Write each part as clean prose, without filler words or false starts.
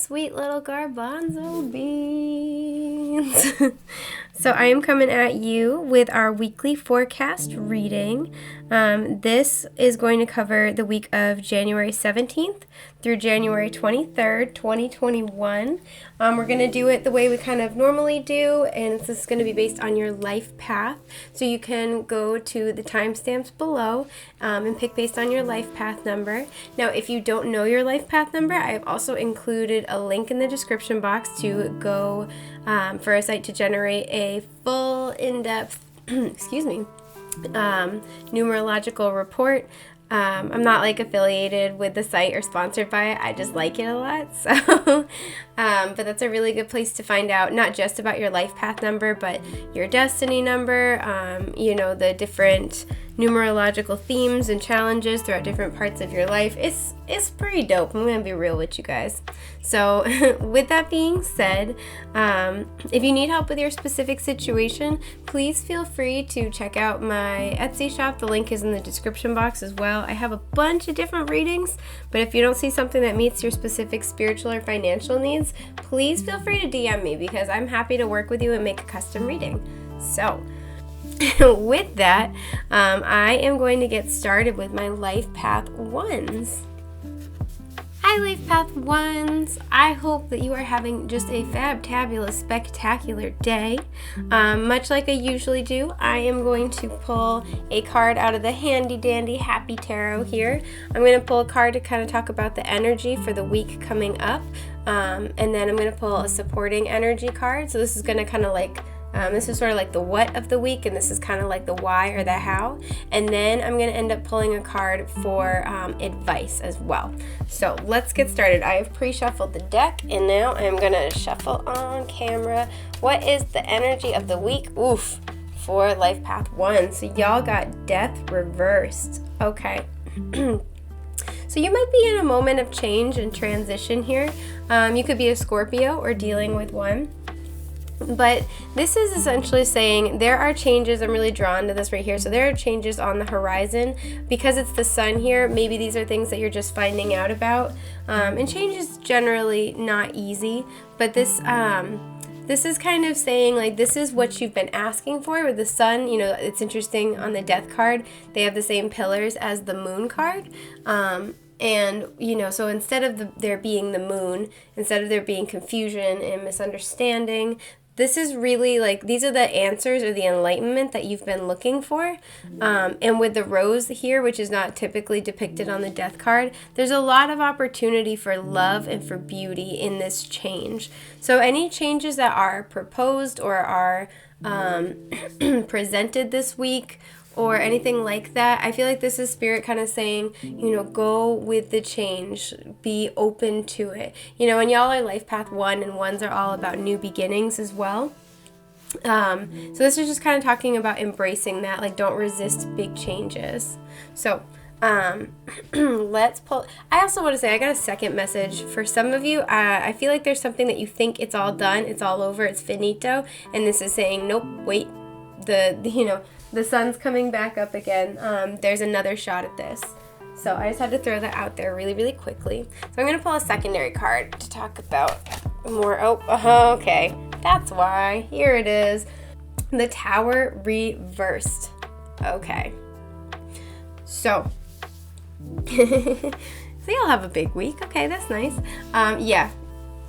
sweet little garbanzo beans. So I am coming at you with our weekly forecast reading. This is going to cover the week of January 17th through January 23rd, 2021. We're going to do it the way we kind of normally do, and this is going to be based on your life path. So you can go to the timestamps below and pick based on your life path number. Now, if you don't know your life path number, I have also included a link in the description box to go for a site to generate a full in-depth, numerological report. I'm not affiliated with the site or sponsored by it. I just like it a lot. So, but that's a really good place to find out not just about your life path number, but your destiny number, the different numerological themes and challenges throughout different parts of your life. It's pretty dope. I'm going to be real with you guys. So with that being said, if you need help with your specific situation, please feel free to check out my Etsy shop. The link is in the description box as well. I have a bunch of different readings, but if you don't see something that meets your specific spiritual or financial needs, please feel free to DM me because I'm happy to work with you and make a custom reading. So with that, I am going to get started with my Life Path 1s. Hi Life Path 1s! I hope that you are having just a fabtabulous, spectacular day. Much like I usually do, I am going to pull a card out of the handy dandy Happy Tarot here. I'm going to pull a card to kind of talk about the energy for the week coming up, and then I'm going to pull a supporting energy card. So this is going to kind of this is sort of like the what of the week, and this is kind of like the why or the how. And then I'm going to end up pulling a card for advice as well. So let's get started. I have pre-shuffled the deck, and now I'm going to shuffle on camera. What is the energy of the week? For Life Path 1. So y'all got Death reversed. Okay. So you might be in a moment of change and transition here. You could be a Scorpio or dealing with one. But this is essentially saying there are changes. I'm really drawn to this right here. So there are changes on the horizon because it's the sun here. Maybe these are things that you're just finding out about. And change is generally not easy. But this is kind of saying this is what you've been asking for with the sun. It's interesting on the death card. They have the same pillars as the moon card. And, so instead of there being the moon, instead of there being confusion and misunderstanding, this is really these are the answers or the enlightenment that you've been looking for. And with the rose here, which is not typically depicted on the death card, there's a lot of opportunity for love and for beauty in this change. So any changes that are proposed or are presented this week, or anything like that, I feel like this is Spirit kind of saying, go with the change, be open to it. And y'all are Life Path 1, and 1s are all about new beginnings as well. So this is just kind of talking about embracing that, don't resist big changes. So let's pull. I also want to say I got a second message for some of you. I feel like there's something that you think it's all done, it's all over, it's finito, and this is saying, nope, wait, the sun's coming back up again. There's another shot at this. So I just had to throw that out there really, really quickly. So I'm going to pull a secondary card to talk about more. Okay. That's why. Here it is. The Tower reversed. Okay. So you'll have a big week. Okay, that's nice. Yeah.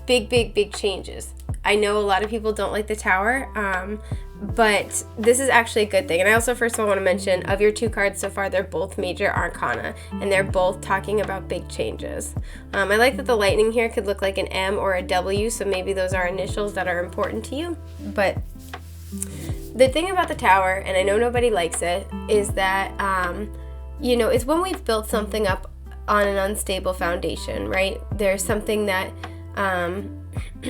Big changes. I know a lot of people don't like the Tower, but this is actually a good thing. And I also first of all want to mention, of your two cards so far, they're both major arcana, and they're both talking about big changes. I like that the lightning here could look like an M or a W, so maybe those are initials that are important to you. But the thing about the Tower, and I know nobody likes it, is that, it's when we've built something up on an unstable foundation, right? There's something that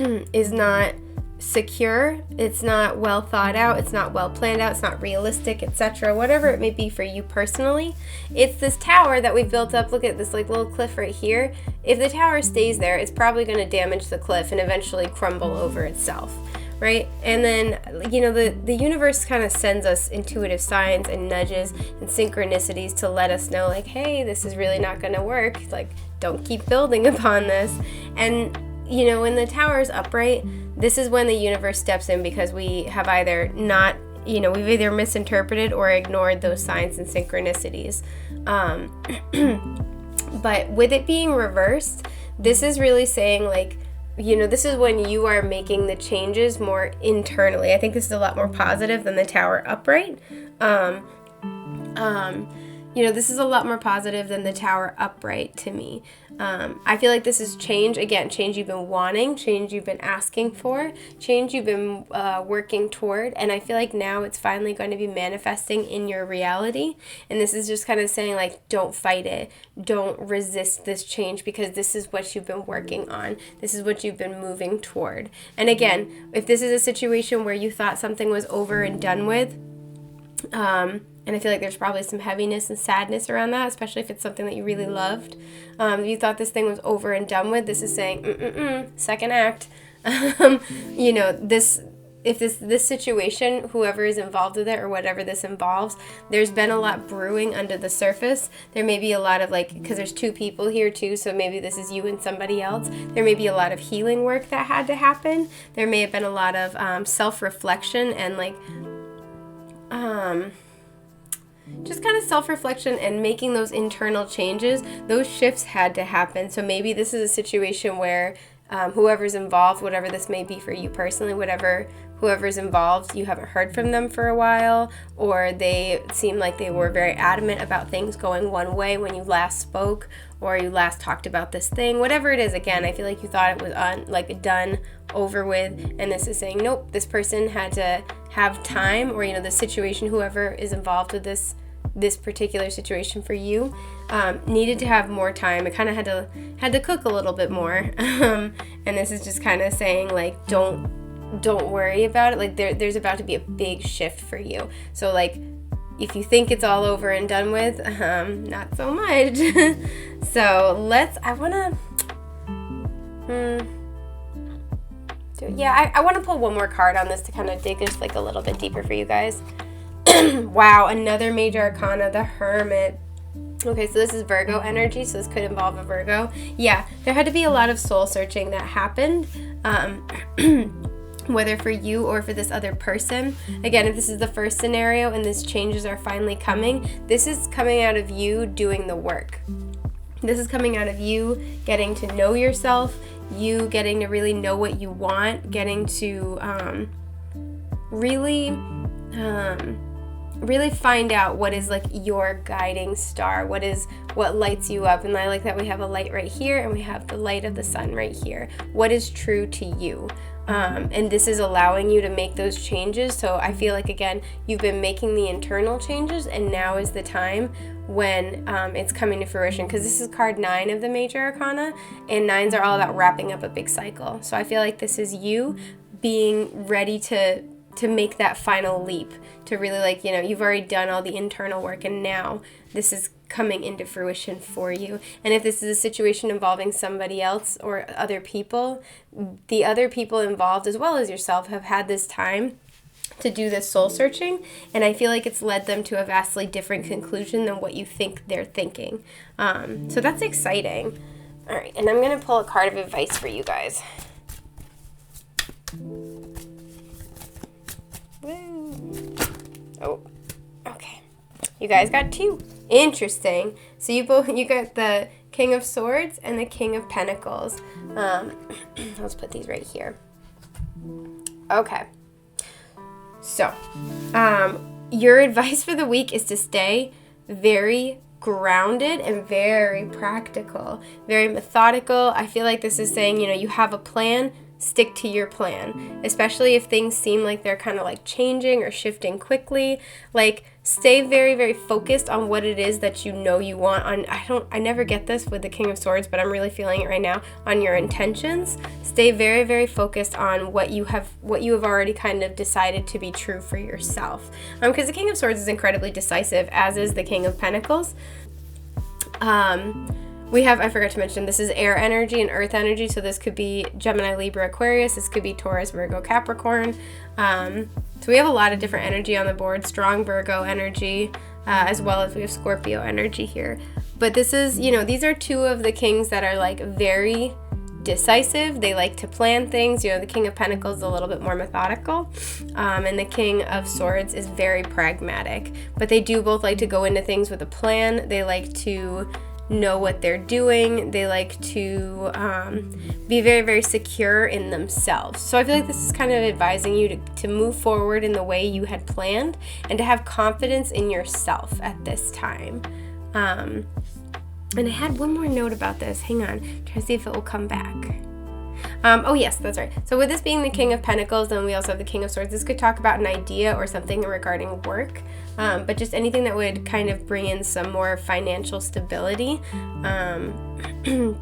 is not secure, it's not well thought out, it's not well planned out, it's not realistic, etc. Whatever it may be for you personally, it's this tower that we've built up. Look at this little cliff right here. If the tower stays there, it's probably going to damage the cliff and eventually crumble over itself, right? And then, the universe kind of sends us intuitive signs and nudges and synchronicities to let us know, hey, this is really not going to work. Don't keep building upon this. And you know, when the tower is upright, this is when the universe steps in because we have either not, you know, we've either misinterpreted or ignored those signs and synchronicities. But with it being reversed, this is really saying, like, you know, this is when you are making the changes more internally. I think this is a lot more positive than the tower upright. You know, this is a lot more positive than the tower upright to me. I feel like this is change, again, change you've been wanting, change you've been asking for, change you've been working toward, and I feel like now it's finally going to be manifesting in your reality. And this is just kind of saying, like, don't fight it, don't resist this change, because this is what you've been working on, this is what you've been moving toward. And again, if this is a situation where you thought something was over and done with, and I feel like there's probably some heaviness and sadness around that, especially if it's something that you really loved. If you thought this thing was over and done with, this is saying, second act. You know, this situation, whoever is involved with it or whatever this involves, there's been a lot brewing under the surface. There may be a lot of, like, because there's two people here too, so maybe this is you and somebody else. There may be a lot of healing work that had to happen. There may have been a lot of self-reflection and, like, just kind of self-reflection and making those internal changes. Those shifts had to happen. So maybe this is a situation where whoever's involved, whatever this may be for you personally, whoever's involved, you haven't heard from them for a while, or they seem like they were very adamant about things going one way when you last spoke, or you last talked about this thing, whatever it is. Again, I feel like you thought it was done, over with, and this is saying, nope, this person had to have time, or, you know, the situation, whoever is involved with this particular situation for you, needed to have more time. It kind of had to cook a little bit more. And this is just kind of saying, like, don't worry about it. Like, there's about to be a big shift for you. So, like, if you think it's all over and done with, not so much. So I want to pull one more card on this to kind of dig just, like, a little bit deeper for you guys. Wow, another major arcana, the Hermit. Okay, so this is Virgo energy, so this could involve a Virgo. Yeah, there had to be a lot of soul searching that happened, whether for you or for this other person. Again, if this is the first scenario and these changes are finally coming, this is coming out of you doing the work. This is coming out of you getting to know yourself, you getting to really know what you want, getting to really find out what is, like, your guiding star, what lights you up. And I like that we have a light right here and we have the light of the sun right here. What is true to you? And this is allowing you to make those changes. So I feel like, again, you've been making the internal changes, and now is the time when it's coming to fruition, because this is card 9 of the major arcana, and 9s are all about wrapping up a big cycle. So I feel like this is you being ready to make that final leap, to really, like, you know, you've already done all the internal work, and now this is coming into fruition for you. And if this is a situation involving somebody else or other people, the other people involved, as well as yourself, have had this time to do this soul searching, and I feel like it's led them to a vastly different conclusion than what you think they're thinking. So that's exciting. All right, and I'm going to pull a card of advice for you guys. Woo. Oh, okay. You guys got 2. Interesting. So you got the King of Swords and the King of Pentacles. Let's put these right here. Okay. So, your advice for the week is to stay very grounded and very practical, very methodical. I feel like this is saying, you know, you have a plan, stick to your plan, especially if things seem like they're kind of like changing or shifting quickly. Like, stay very, very focused on what it is that you know you want. I never get this with the King of Swords, but I'm really feeling it right now, on your intentions. Stay very, very focused on what you have already kind of decided to be true for yourself. Because the King of Swords is incredibly decisive, as is the King of Pentacles. We have, I forgot to mention, this is air energy and earth energy, so this could be Gemini, Libra, Aquarius, this could be Taurus, Virgo, Capricorn. So we have a lot of different energy on the board, strong Virgo energy, as well as we have Scorpio energy here. But this is, you know, these are 2 of the kings that are, like, very decisive. They like to plan things. The King of Pentacles is a little bit more methodical, and the King of Swords is very pragmatic. But they do both like to go into things with a plan. They like to know what they're doing. They like to be very, very secure in themselves. So I feel like this is kind of advising you to move forward in the way you had planned and to have confidence in yourself at this time. And I had one more note about this. Hang on. Try to see if it will come back. Oh, yes, that's right. So with this being the King of Pentacles, then we also have the King of Swords. This could talk about an idea or something regarding work, but just anything that would kind of bring in some more financial stability. And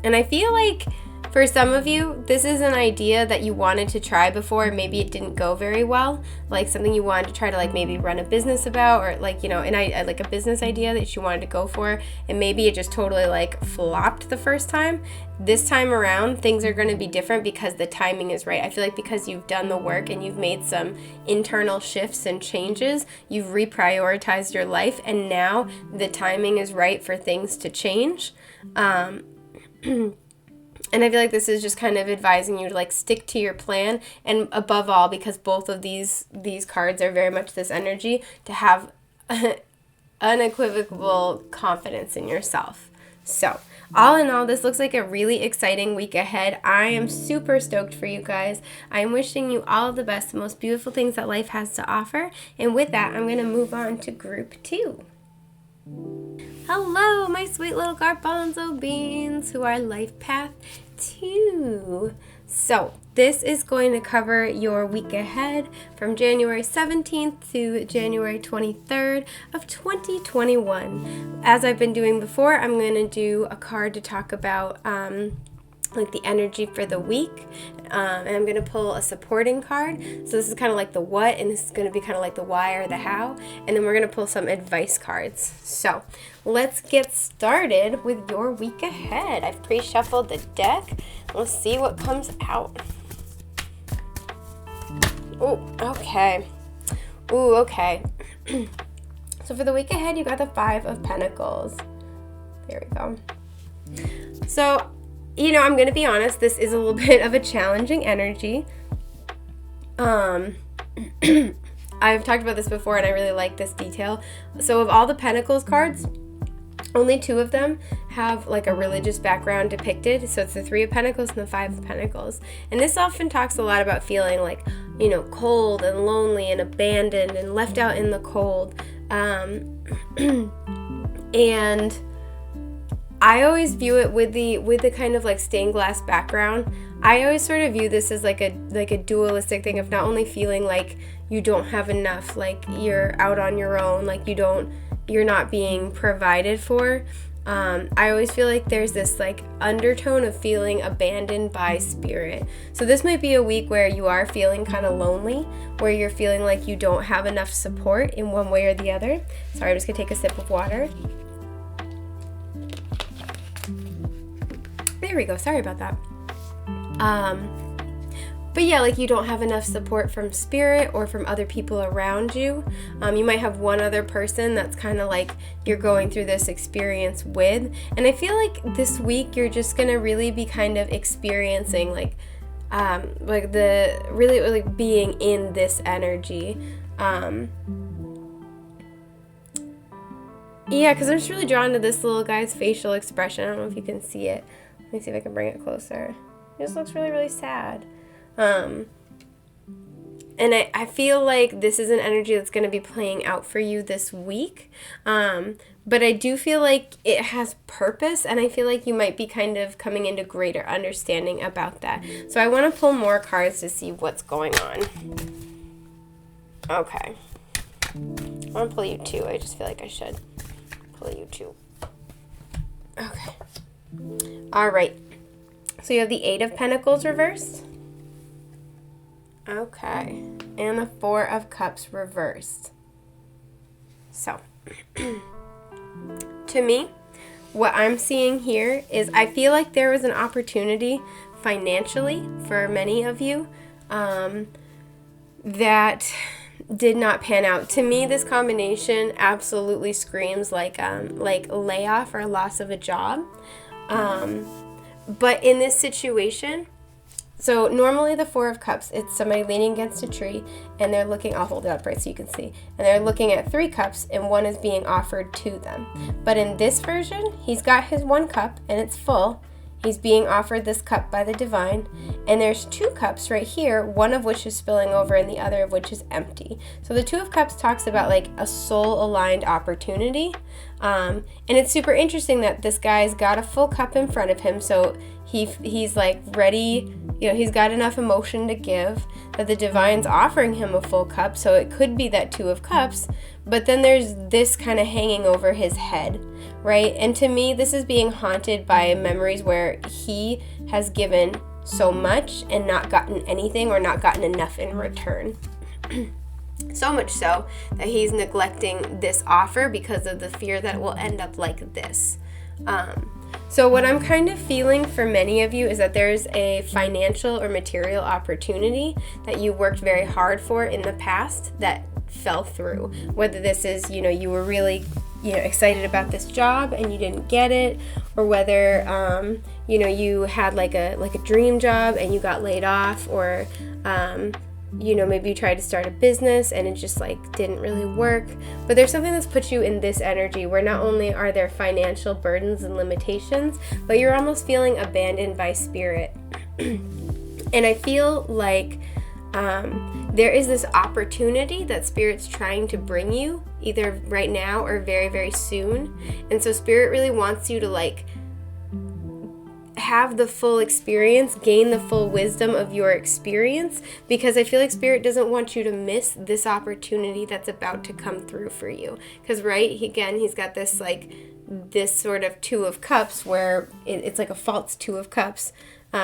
I feel like for some of you, this is an idea that you wanted to try before. Maybe it didn't go very well, like something you wanted to try to like maybe run a business about, or like, like a business idea that you wanted to go for, and maybe it just totally like flopped the first time. This time around, things are going to be different because the timing is right. I feel like because you've done the work and you've made some internal shifts and changes, you've reprioritized your life, and now the timing is right for things to change. And I feel like this is just kind of advising you to like stick to your plan, and above all, because both of these cards are very much this energy, to have unequivocal confidence in yourself. So all in all, this looks like a really exciting week ahead. I am super stoked for you guys. I'm wishing you all of the best, the most beautiful things that life has to offer. And with that, I'm going to move on to group 2. Hello, my sweet little garbanzo beans who are life path 2. So this is going to cover your week ahead from January 17th to January 23rd of 2021. As I've been doing before, I'm going to do a card to talk about like the energy for the week, and I'm going to pull a supporting card. So this is kind of like the what, and this is going to be kind of like the why or the how, and then we're going to pull some advice cards. So let's get started with your week ahead. I've pre-shuffled the deck. Let's see what comes out. Okay. So for the week ahead, you got the 5 of Pentacles. There we go. So I'm going to be honest, this is a little bit of a challenging energy. I've talked about this before, and I really like this detail. So of all the Pentacles cards, only 2 of them have like a religious background depicted. So it's the 3 of Pentacles and the 5 of Pentacles. And this often talks a lot about feeling like, cold and lonely and abandoned and left out in the cold. And I always view it with the kind of like stained glass background. I always sort of view this as like a dualistic thing of not only feeling like you don't have enough, like you're out on your own, like you're not being provided for. I always feel like there's this like undertone of feeling abandoned by spirit. So this might be a week where you are feeling kind of lonely, where you're feeling like you don't have enough support in one way or the other. Sorry, I'm just gonna take a sip of water. There we go. Sorry about that. But yeah, like you don't have enough support from spirit or from other people around you. You might have one other person that's kind of like you're going through this experience with. And I feel like this week you're just going to really be kind of experiencing like the really, really being in this energy. Yeah, because I'm just really drawn to this little guy's facial expression. I don't know if you can see it. Let me see if I can bring it closer. He just looks really, really sad. And I feel like this is an energy that's going to be playing out for you this week. But I do feel like it has purpose, and I feel like you might be kind of coming into greater understanding about that. So I want to pull more cards to see what's going on. Okay. I want to pull you 2. I just feel like I should pull you 2. Okay. All right. So you have the 8 of Pentacles reversed. Okay. And the 4 of Cups reversed. So, to me, what I'm seeing here is I feel like there was an opportunity financially for many of you that did not pan out. To me, this combination absolutely screams like layoff or loss of a job. But in this situation, so normally the Four of Cups, it's somebody leaning against a tree and they're looking, I'll hold it up right so you can see, and they're looking at 3 cups and one is being offered to them. But in this version, he's got his 1 cup and it's full. He's being offered this cup by the divine, and there's 2 cups right here, one of which is spilling over and the other of which is empty. So the 2 of Cups talks about like a soul-aligned opportunity, and it's super interesting that this guy's got a full cup in front of him, so he's like ready, he's got enough emotion to give, that the divine's offering him a full cup, so it could be that 2 of Cups, but then there's this kind of hanging over his head, right? And to me, this is being haunted by memories where he has given so much and not gotten anything or not gotten enough in return. So much so that he's neglecting this offer because of the fear that it will end up like this. So what I'm kind of feeling for many of you is that there's a financial or material opportunity that you worked very hard for in the past that fell through. Whether this is, you were really, excited about this job and you didn't get it, or whether, you had like a dream job and you got laid off, or, maybe you tried to start a business and it just didn't really work. But there's something that's put you in this energy where not only are there financial burdens and limitations, but you're almost feeling abandoned by spirit. And I feel like there is this opportunity that Spirit's trying to bring you either right now or very, very soon. And so Spirit really wants you to have the full experience, gain the full wisdom of your experience, because I feel like Spirit doesn't want you to miss this opportunity that's about to come through for you. Because he's got this this sort of 2 of Cups where it's like a false 2 of Cups,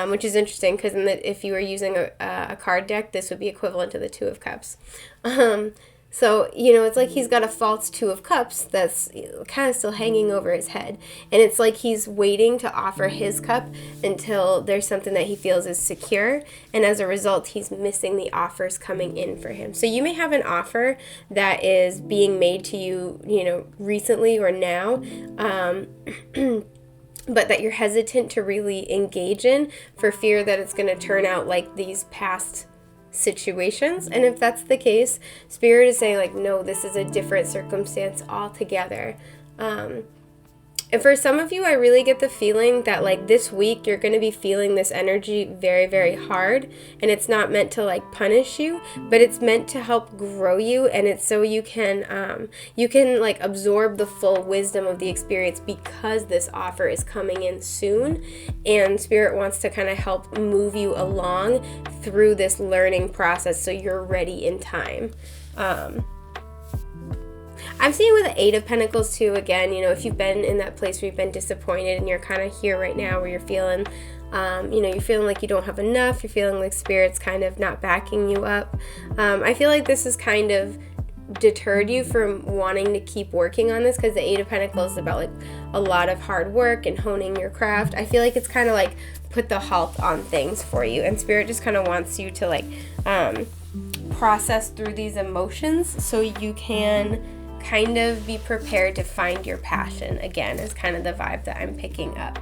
which is interesting because if you were using a card deck, this would be equivalent to the 2 of Cups. So, it's like he's got a false 2 of Cups that's kind of still hanging over his head. And it's like he's waiting to offer his cup until there's something that he feels is secure. And as a result, he's missing the offers coming in for him. So you may have an offer that is being made to you, recently or now, but that you're hesitant to really engage in for fear that it's going to turn out like these past situations. And if that's the case, Spirit is saying no, this is a different circumstance altogether. And for some of you, I really get the feeling that this week you're going to be feeling this energy very, very hard, and it's not meant to punish you, but it's meant to help grow you, and it's so you can absorb the full wisdom of the experience because this offer is coming in soon, and Spirit wants to kind of help move you along through this learning process so you're ready in time. I'm seeing with the 8 of Pentacles too, again, if you've been in that place where you've been disappointed and you're kind of here right now where you're feeling, you're feeling like you don't have enough, you're feeling like Spirit's kind of not backing you up. I feel like this has kind of deterred you from wanting to keep working on this because the 8 of Pentacles is about a lot of hard work and honing your craft. I feel like it's kind of put the halt on things for you, and Spirit just kind of wants you to process through these emotions so you can kind of be prepared to find your passion again, is kind of the vibe that I'm picking up.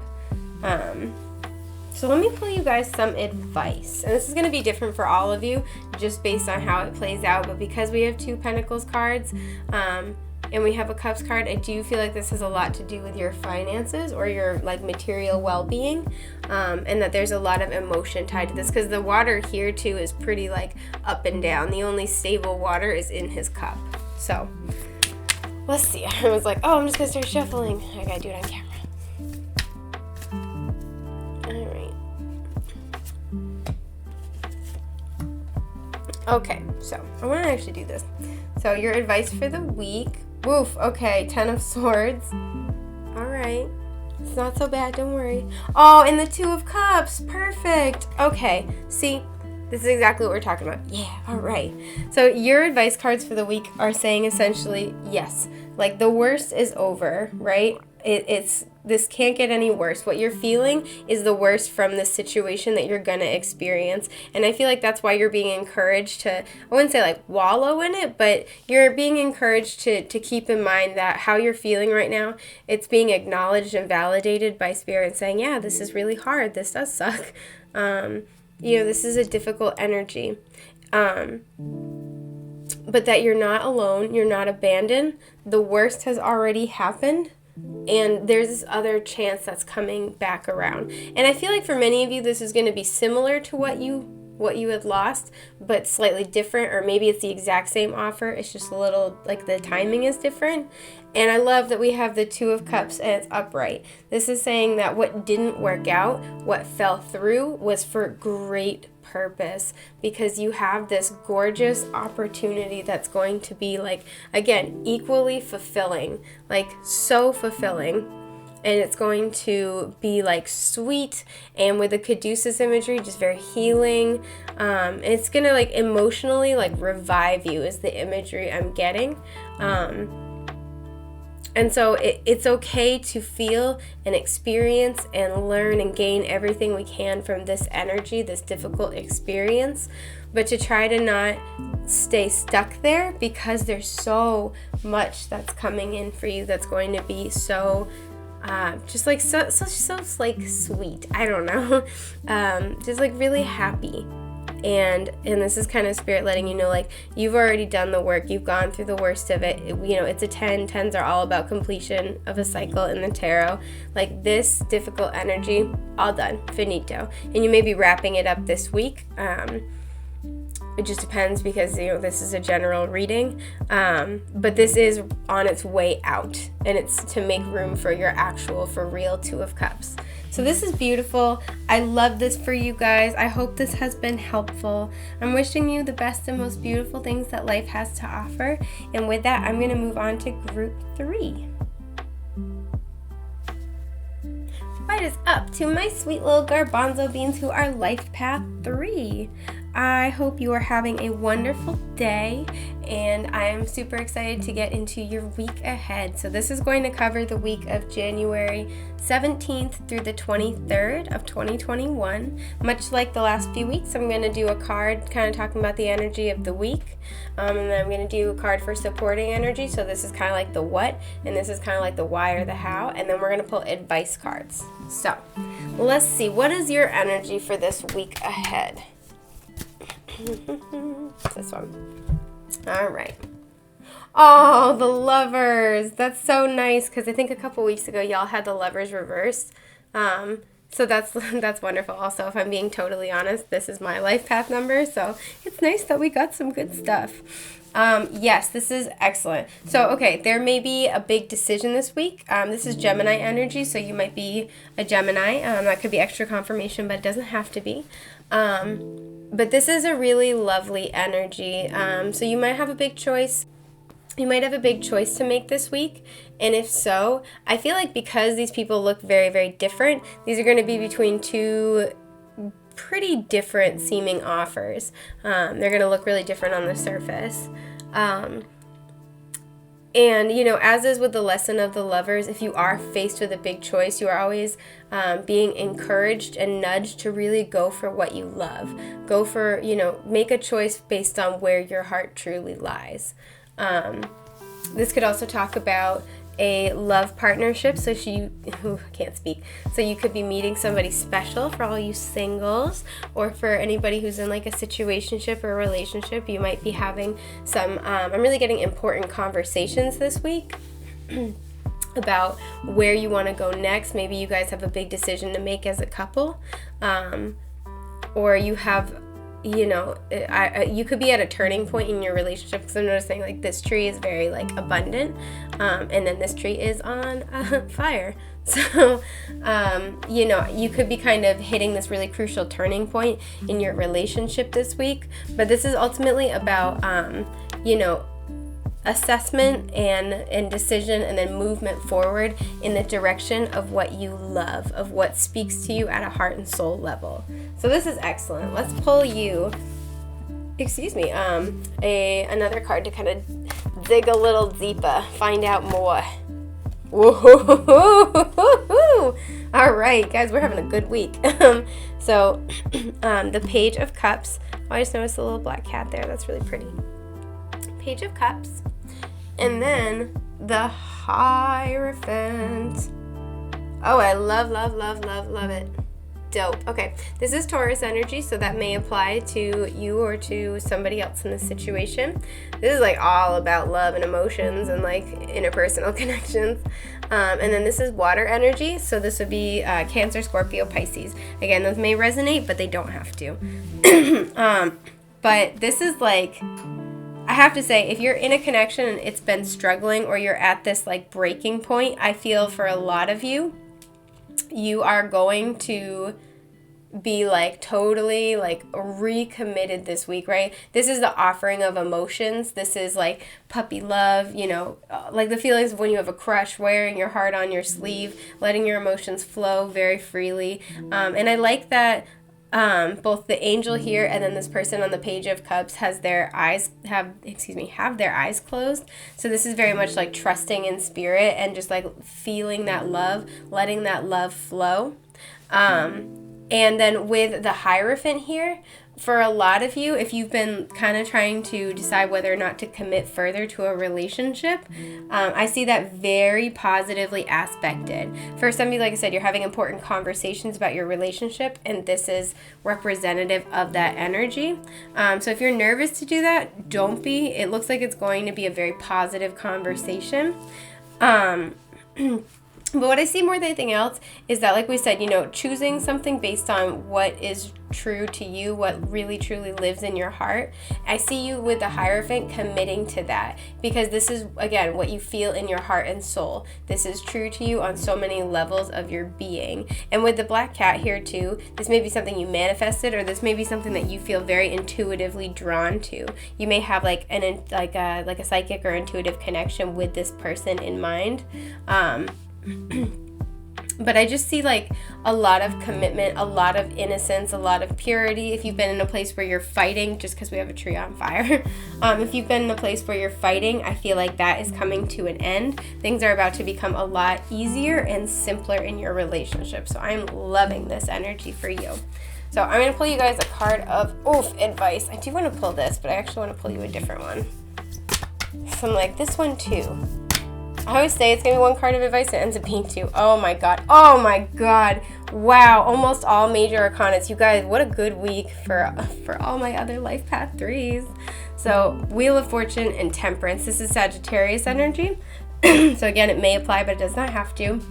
So let me pull you guys some advice, and this is going to be different for all of you just based on how it plays out, but because we have 2 Pentacles cards and we have a Cups card, I do feel like this has a lot to do with your finances or your material well-being, and that there's a lot of emotion tied to this because the water here too is pretty up and down. The only stable water is in his cup. So let's see. I was I'm just going to start shuffling. I got to do it on camera. All right. Okay, so I want to actually do this. So your advice for the week. Woof. Okay, 10 of Swords. All right. It's not so bad. Don't worry. Oh, and the 2 of Cups. Perfect. Okay. See? This is exactly what we're talking about. Yeah, all right. So your advice cards for the week are saying essentially, yes, the worst is over, right? This can't get any worse. What you're feeling is the worst from the situation that you're going to experience. And I feel like that's why you're being encouraged to, I wouldn't say like wallow in it, but you're being encouraged to keep in mind that how you're feeling right now, it's being acknowledged and validated by Spirit saying, yeah, this is really hard. This does suck. This is a difficult energy. But that you're not alone. You're not abandoned. The worst has already happened. And there's this other chance that's coming back around. And I feel like for many of you, this is going to be similar to what you had lost, but slightly different, or maybe it's the exact same offer. It's just a little, like, the timing is different. And I love that we have the Two of Cups and it's upright. This is saying that what didn't work out, what fell through, was for great purpose, because you have this gorgeous opportunity that's going to be, like, again, equally fulfilling, like so fulfilling. And it's going to be like sweet, and with the caduceus imagery, just very healing. And it's gonna like emotionally like revive you is the imagery I'm getting. And so it's okay to feel and experience and learn and gain everything we can from this energy, this difficult experience, but to try to not stay stuck there, because there's so much that's coming in for you that's going to be so just like so like sweet. I don't know. Just like really happy. And this is kind of Spirit letting you know, like, you've already done the work. You've gone through the worst of it. It's a 10. 10s are all about completion of a cycle in the tarot. Like, this difficult energy, all done. Finito. And you may be wrapping it up this week. It just depends, because, this is a general reading. But this is on its way out. And it's to make room for your actual, for real Two of Cups. So this is beautiful. I love this for you guys. I hope this has been helpful. I'm wishing you the best and most beautiful things that life has to offer. And with that, I'm going to move on to group 3. What is up to my sweet little garbanzo beans who are Life Path 3? I hope you are having a wonderful day, and I am super excited to get into your week ahead. So this is going to cover the week of January 17th through the 23rd of 2021. Much like the last few weeks, I'm going to do a card kind of talking about the energy of the week, and then I'm going to do a card for supporting energy. So this is kind of like the what, and this is kind of like the why or the how, and then we're going to pull advice cards. So let's see, what is your energy for this week ahead? This one. All right. Oh, the Lovers. That's so nice, because I think a couple weeks ago y'all had the Lovers reversed. So that's wonderful. Also, if I'm being totally honest, this is my life path number, so it's nice that we got some good stuff. Yes, this is excellent. So, okay, there may be a big decision this week. This is Gemini energy, so you might be a Gemini. That could be extra confirmation, but it doesn't have to be. But this is a really lovely energy. So you might have a big choice. You might have a big choice to make this week. And if so, I feel like because these people look very, very different, these are going to be between two pretty different seeming offers. They're going to look really different on the surface. And, as is with the lesson of the Lovers, if you are faced with a big choice, you are always being encouraged and nudged to really go for what you love. Go for, make a choice based on where your heart truly lies. This could also talk about a love partnership, so so you could be meeting somebody special for all you singles, or for anybody who's in like a situationship or a relationship. You might be having some I'm really getting important conversations this week about where you want to go next. Maybe you guys have a big decision to make as a couple, or you have you could be at a turning point in your relationship, because I'm noticing like this tree is very like abundant, and then this tree is on fire. So, you could be kind of hitting this really crucial turning point in your relationship this week. But this is ultimately about, assessment and decision, and then movement forward in the direction of what you love, of what speaks to you at a heart and soul level. So this is excellent. Let's pull you, another card to kind of dig a little deeper, find out more. Whoa. All right, guys, we're having a good week. The Page of Cups. Oh, I just noticed a little black cat there. That's really pretty. Page of Cups. And then the Hierophant. Oh, I love it. Dope. Okay, this is Taurus energy, so that may apply to you or to somebody else in this situation. This is like all about love and emotions and like interpersonal connections. And then this is water energy, so this would be Cancer, Scorpio, Pisces. Again, those may resonate, but they don't have to. But this is like, I have to say, if you're in a connection and it's been struggling or you're at this like breaking point, I feel for a lot of you, you are going to be like totally like recommitted this week, right? This is the offering of emotions. This is like puppy love, like the feelings of when you have a crush, wearing your heart on your sleeve, letting your emotions flow very freely. And I like that both the angel here and then this person on the Page of Cups have their eyes closed. So this is very much like trusting in spirit and just like feeling that love, letting that love flow. And then with the Hierophant here, for a lot of you, if you've been kind of trying to decide whether or not to commit further to a relationship, I see that very positively aspected. For some of you, like I said, you're having important conversations about your relationship, and this is representative of that energy. So if you're nervous to do that, don't be. It looks like it's going to be a very positive conversation. But what I see more than anything else is that, like we said, choosing something based on what is true to you, what really truly lives in your heart. I see you with the Hierophant committing to that because this is, again, what you feel in your heart and soul. This is true to you on so many levels of your being. And with the black cat here too, this may be something you manifested, or this may be something that you feel very intuitively drawn to. You may have like a psychic or intuitive connection with this person in mind. But I just see like a lot of commitment, a lot of innocence, a lot of purity. If you've been in a place where you're fighting, just because we have a tree on fire, if you've been in a place where you're fighting, I feel like that is coming to an end. Things are about to become a lot easier and simpler in your relationship. So I'm loving this energy for you. So I'm going to pull you guys a card of advice. I do want to pull this, but I actually want to pull you a different one. So I'm like, this one too. I always say it's going to be one card of advice, and it ends up being two. Oh my god. Wow, almost all major arcanas. You guys, what a good week for all my other life path 3s. So, Wheel of Fortune and Temperance. This is Sagittarius energy. So again, it may apply, but it does not have to.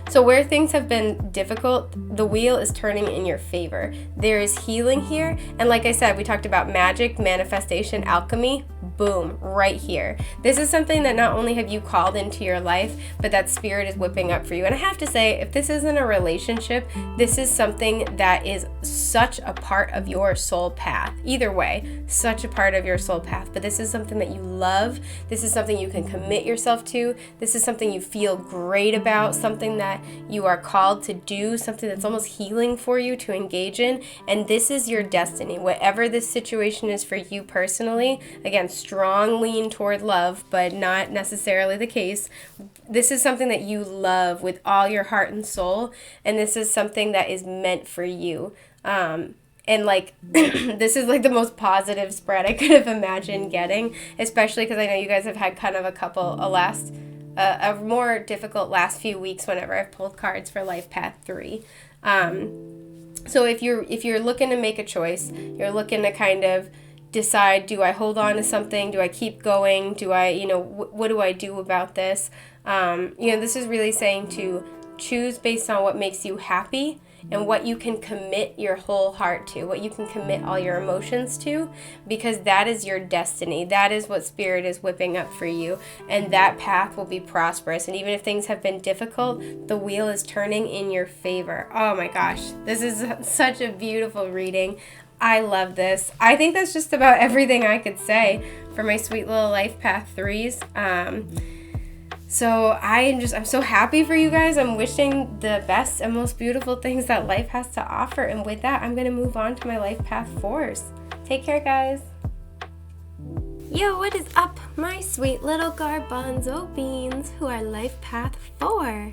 So where things have been difficult, the wheel is turning in your favor. There is healing here. And like I said, we talked about magic, manifestation, alchemy. Boom, right here. This is something that not only have you called into your life, but that spirit is whipping up for you. And I have to say, if this isn't a relationship, this is something that is such a part of your soul path. Either way, such a part of your soul path. But this is something that you love. This is something you can commit yourself to. This is something you feel great about, something that you are called to do, something that's almost healing for you to engage in. And this is your destiny. Whatever this situation is for you personally, again, strong lean toward love, but not necessarily the case. This is something that you love with all your heart and soul, and this is something that is meant for you. And like, this is like the most positive spread I could have imagined getting, especially because I know you guys have had kind of a more difficult last few weeks whenever I've pulled cards for Life Path 3. So if you're looking to make a choice, you're looking to kind of decide, do I hold on to something? Do I keep going? Do I, what do I do about this? This is really saying to choose based on what makes you happy and what you can commit your whole heart to, what you can commit all your emotions to, because that is your destiny. That is what spirit is whipping up for you, and that path will be prosperous. And even if things have been difficult, the wheel is turning in your favor. Oh my gosh, this is such a beautiful reading. I love this. I think that's just about everything I could say for my sweet little Life Path 3s. So I'm so happy for you guys. I'm wishing the best and most beautiful things that life has to offer. And with that, I'm going to move on to my Life Path 4s. Take care, guys. Yo, what is up, my sweet little garbanzo beans who are Life Path 4?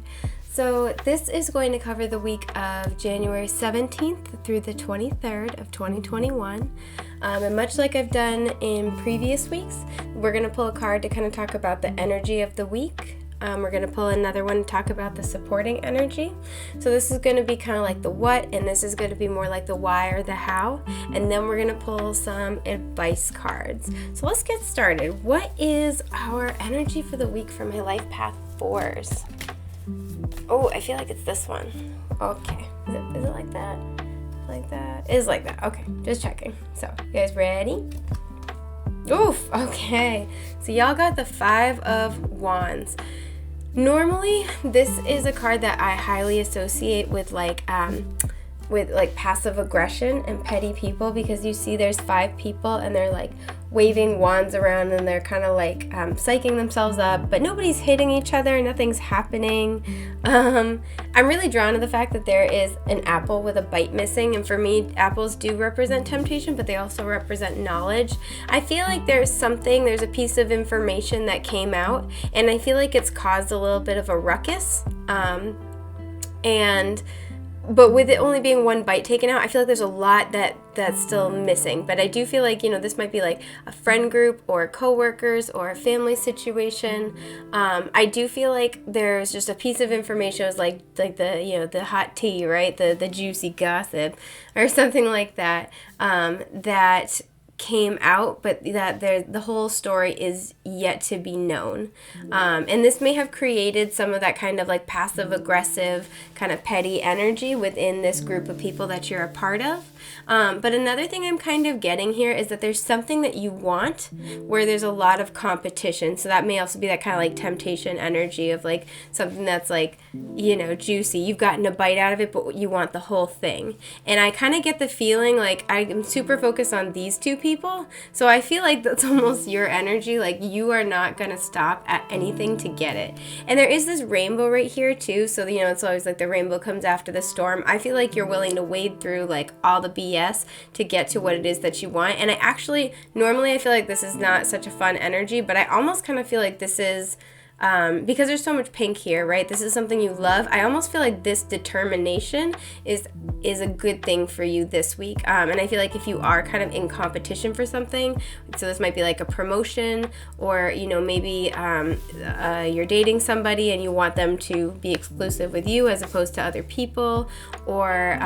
So this is going to cover the week of January 17th through the 23rd of 2021. And much like I've done in previous weeks, we're going to pull a card to kind of talk about the energy of the week. We're going to pull another one to talk about the supporting energy. So this is going to be kind of like the what, and this is going to be more like the why or the how. And then we're going to pull some advice cards. So let's get started. What is our energy for the week for my Life Path 4s? Oh, I feel like it's this one. Okay. Is it like that? Like that? It is like that. Okay. Just checking. So, you guys ready? Oof. Okay. So y'all got the 5 of Wands. Normally, this is a card that I highly associate with passive aggression and petty people, because you see there's 5 people and they're like waving wands around and they're kind of like psyching themselves up, but nobody's hitting each other, nothing's happening. I'm really drawn to the fact that there is an apple with a bite missing, and for me, apples do represent temptation, but they also represent knowledge. I feel like there's a piece of information that came out, and I feel like it's caused a little bit of a ruckus, but with it only being one bite taken out, I feel like there's a lot that's still missing. But I do feel like, this might be like a friend group or coworkers or a family situation. I do feel like there's just a piece of information. It was like the hot tea, right? The juicy gossip or something like that, that came out, but that the whole story is yet to be known. And this may have created some of that kind of like passive aggressive kind of petty energy within this group of people that you're a part of. But another thing I'm kind of getting here is that there's something that you want where there's a lot of competition. So that may also be that kind of like temptation energy of like something that's like, juicy. You've gotten a bite out of it, but you want the whole thing. And I kind of get the feeling like I'm super focused on these two people. So I feel like that's almost your energy. Like you are not going to stop at anything to get it. And there is this rainbow right here too. So, it's always like the rainbow comes after the storm. I feel like you're willing to wade through like all the BS to get to what it is that you want. And normally I feel like this is not such a fun energy, but I almost kind of feel like this is, because there's so much pink here, right? This is something you love. I almost feel like this determination is a good thing for you this week. And I feel like if you are kind of in competition for something, so this might be like a promotion, or, maybe you're dating somebody and you want them to be exclusive with you as opposed to other people, or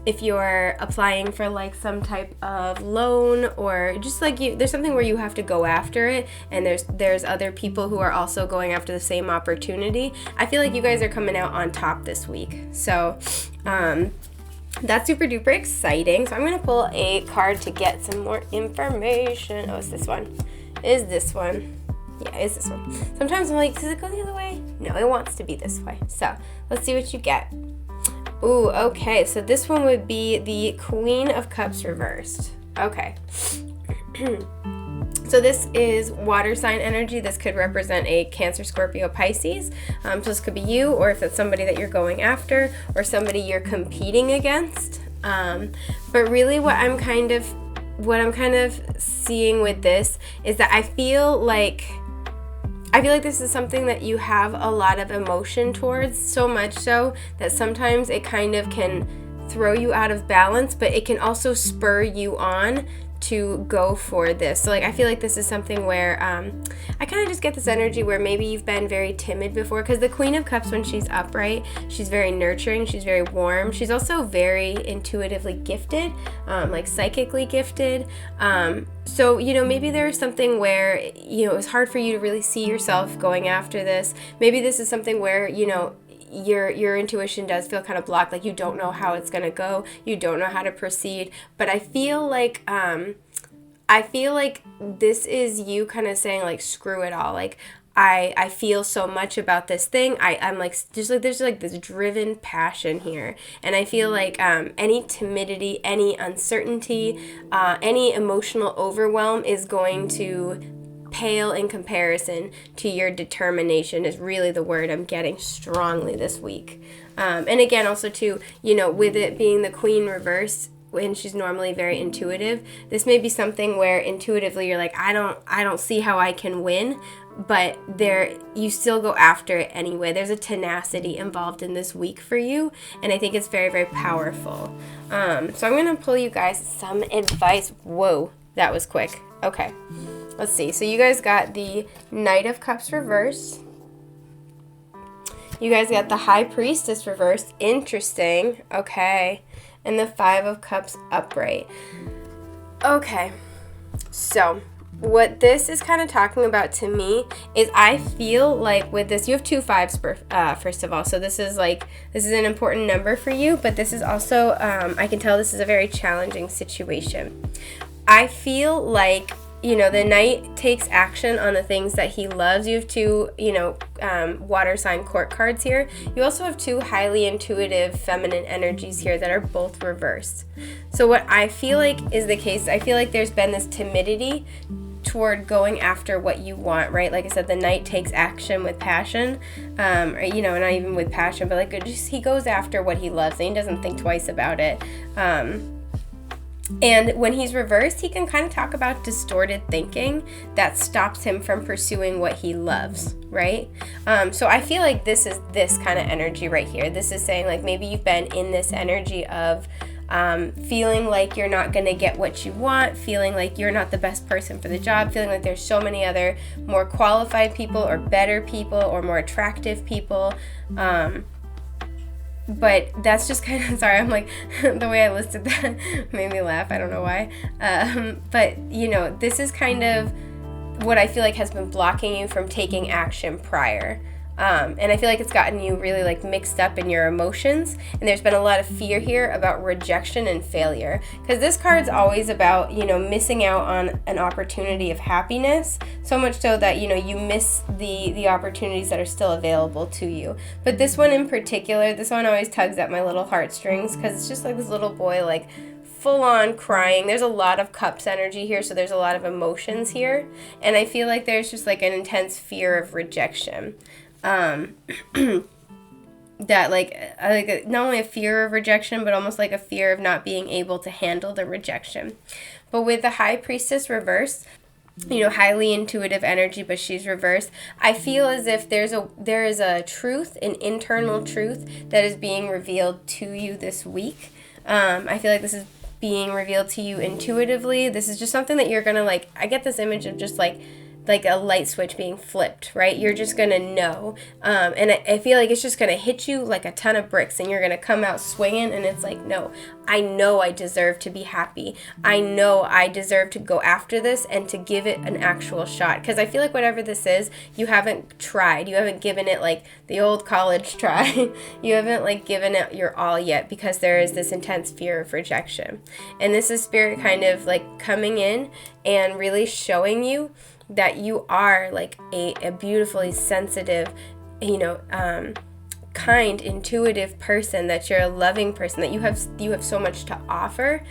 if you're applying for like some type of loan, or just like there's something where you have to go after it, and there's other people who are also going after the same opportunity. I feel like you guys are coming out on top this week. So that's super duper exciting. So I'm going to pull a card to get some more information. Oh, it's this one. Is this one? Yeah, it's this one. Sometimes I'm like, does it go the other way? No, it wants to be this way. So let's see what you get. Ooh, okay, so this one would be the Queen of Cups reversed. Okay. So this is water sign energy. This could represent a Cancer, Scorpio, Pisces. So this could be you, or if it's somebody that you're going after, or somebody you're competing against. But really what I'm kind of seeing with this is that I feel like this is something that you have a lot of emotion towards, so much so that sometimes it kind of can throw you out of balance, but it can also spur you on to go for this. So I feel like this is something where I kind of just get this energy where maybe you've been very timid before, because the Queen of Cups, when she's upright, she's very nurturing, she's very warm, she's also very intuitively gifted, like psychically gifted. So, maybe there's something where, it was hard for you to really see yourself going after this. Maybe this is something where, your intuition does feel kind of blocked, like you don't know how it's going to go, you don't know how to proceed. But I feel like this is you kind of saying like, screw it all. Like, I feel so much about this thing. I'm like, just like, there's like this driven passion here. And I feel like any timidity, any uncertainty, any emotional overwhelm is going to pale in comparison to your determination, is really the word I'm getting strongly this week. And again, also too, with it being the Queen reverse, when she's normally very intuitive. This may be something where intuitively you're like, I don't see how I can win, but you still go after it anyway. There's a tenacity involved in this week for you, and I think it's very, very powerful. So I'm going to pull you guys some advice. Whoa, that was quick. Okay, let's see. So you guys got the Knight of Cups reversed. You guys got the High Priestess reversed. Interesting. Okay. And the Five of Cups upright. Okay. So what this is kind of talking about to me is I feel like with this, you have 2 5s first of all. So this is an important number for you, but this is also, I can tell this is a very challenging situation. I feel like, the Knight takes action on the things that he loves. You have 2, water sign court cards here. You also have 2 highly intuitive feminine energies here that are both reversed. So what I feel like is the case, I feel like there's been this timidity toward going after what you want, right? Like I said, the Knight takes action with passion, not even with passion, but he goes after what he loves and he doesn't think twice about it. And when he's reversed, he can kind of talk about distorted thinking that stops him from pursuing what he loves, right? So I feel like this is this kind of energy right here. This is saying like maybe you've been in this energy of feeling like you're not going to get what you want, feeling like you're not the best person for the job, feeling like there's so many other more qualified people or better people or more attractive people. But that's just kind of, sorry, I'm like, the way I listed that made me laugh. I don't know why. But, this is kind of what I feel like has been blocking you from taking action prior. And I feel like it's gotten you really mixed up in your emotions, and there's been a lot of fear here about rejection and failure, because this card's always about missing out on an opportunity of happiness, so much so that you miss the opportunities that are still available to you. But this one in particular, this one always tugs at my little heartstrings, because it's just like this little boy full on crying. There's a lot of cups energy here, so there's a lot of emotions here, and I feel like there's just an intense fear of rejection. That not only a fear of rejection, but almost like a fear of not being able to handle the rejection. But with the High Priestess reversed, highly intuitive energy, but she's reversed, I feel as if there is a truth, an internal truth that is being revealed to you this week. I feel like this is being revealed to you intuitively. This is just something that you're gonna I get this image of just like a light switch being flipped, right? You're just gonna know, and I feel like it's just gonna hit you like a ton of bricks, and you're gonna come out swinging, and it's like, no, I know I deserve to be happy. I know I deserve to go after this and to give it an actual shot, because I feel like whatever this is, you haven't tried. You haven't given it the old college try. You haven't given it your all yet, because there is this intense fear of rejection. And this is Spirit kind of coming in and really showing you that you are a beautifully sensitive, kind, intuitive person, that you're a loving person, that you have so much to offer,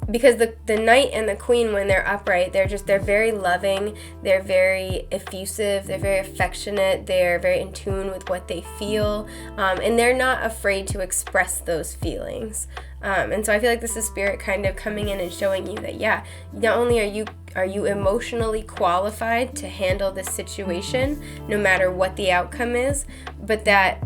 because the Knight and the Queen, when they're upright, they're very loving, they're very effusive, they're very affectionate, they're very in tune with what they feel, and they're not afraid to express those feelings. And so I feel like this is Spirit kind of coming in and showing you that, yeah, not only are you emotionally qualified to handle this situation, no matter what the outcome is, but that,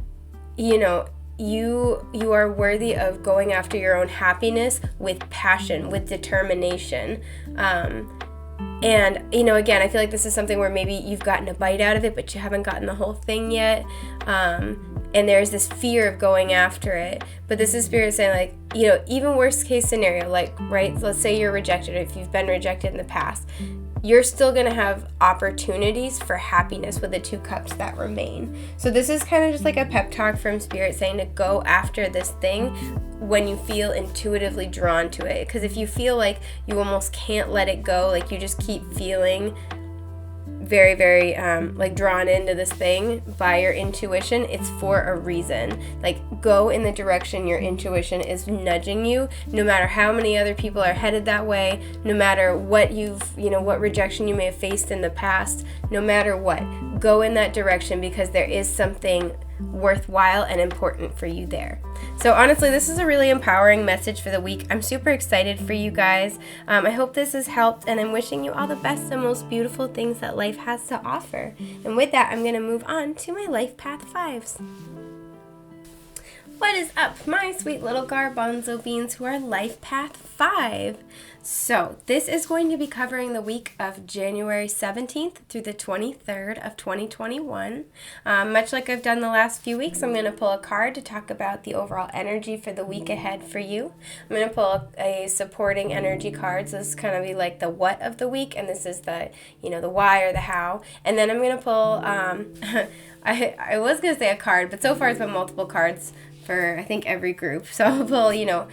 you are worthy of going after your own happiness with passion, with determination. And, again, I feel like this is something where maybe you've gotten a bite out of it, but you haven't gotten the whole thing yet. And there's this fear of going after it. But this is Spirit saying, even worst case scenario, right, let's say you're rejected, if you've been rejected in the past, you're still going to have opportunities for happiness with the 2 cups that remain. So this is kind of just a pep talk from Spirit saying to go after this thing when you feel intuitively drawn to it. Because if you feel like you almost can't let it go, you just keep feeling very, very drawn into this thing by your intuition, it's for a reason. Go in the direction your intuition is nudging you, no matter how many other people are headed that way, no matter what what rejection you may have faced in the past, no matter what, go in that direction, because there is something worthwhile and important for you there. So honestly, this is a really empowering message for the week. I'm super excited for you guys. I hope this has helped, and I'm wishing you all the best and most beautiful things that life has to offer. And with that, I'm going to move on to my Life Path 5s. What is up, my sweet little garbanzo beans who are Life Path 5? So this is going to be covering the week of January 17th through the 23rd of 2021. Much like I've done the last few weeks, I'm going to pull a card to talk about the overall energy for the week ahead for you. I'm going to pull a supporting energy card. So this is kind of be like the what of the week, and this is the, the why or the how. And then I'm going to pull, I was going to say a card, but so far it's been multiple cards for, I think, every group. So I'll pull,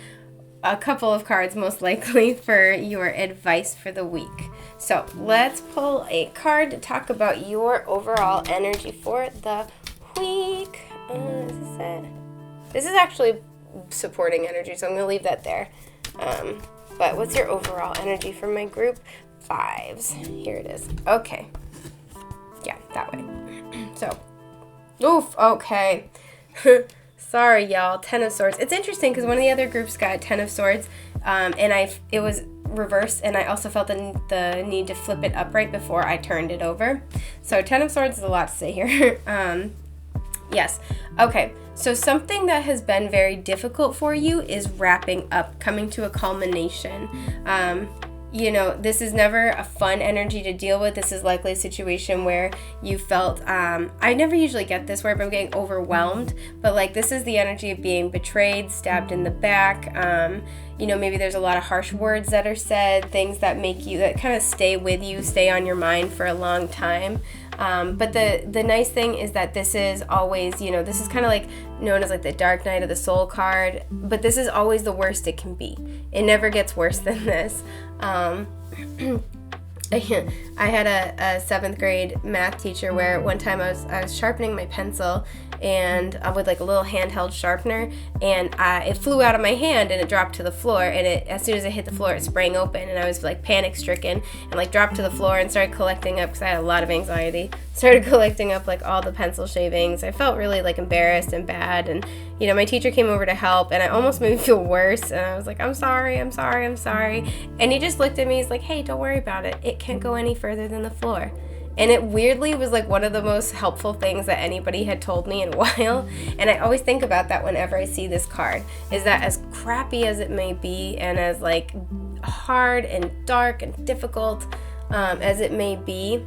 a couple of cards most likely for your advice for the week. So let's pull a card to talk about your overall energy for the week. Is this it? This is actually supporting energy, so I'm going to leave that there. But what's your overall energy for my group 5s? Here it is. Okay. Yeah, that way. So, oof, okay. Sorry, y'all. 10 of Swords. It's interesting because one of the other groups got 10 of Swords, and it was reversed, and I also felt the need to flip it upright before I turned it over. So 10 of Swords is a lot to say here. Yes. Okay. So something that has been very difficult for you is wrapping up, coming to a culmination. This is never a fun energy to deal with. This is likely a situation where you felt, I never usually get this where I'm getting overwhelmed, but like this is the energy of being betrayed, stabbed in the back. Maybe there's a lot of harsh words that are said, things that that kind of stay with you, stay on your mind for a long time. But the nice thing is that this is always, this is kind of like known as like the Dark Night of the Soul card, but this is always the worst it can be. It never gets worse than this. I had a 7th grade math teacher where one time I was sharpening my pencil and with like a little handheld sharpener, and it flew out of my hand and it dropped to the floor, and as soon as it hit the floor it sprang open, and I was like panic stricken and like dropped to the floor and started collecting up, because I had a lot of anxiety, started collecting up like all the pencil shavings. I felt really like embarrassed and bad, and my teacher came over to help, and it almost made me feel worse, and I was like, I'm sorry, and he just looked at me, he's like, hey, don't worry about it, it can't go any further than the floor. And it weirdly was like one of the most helpful things that anybody had told me in a while. And I always think about that whenever I see this card, is that as crappy as it may be, and as like hard and dark and difficult as it may be,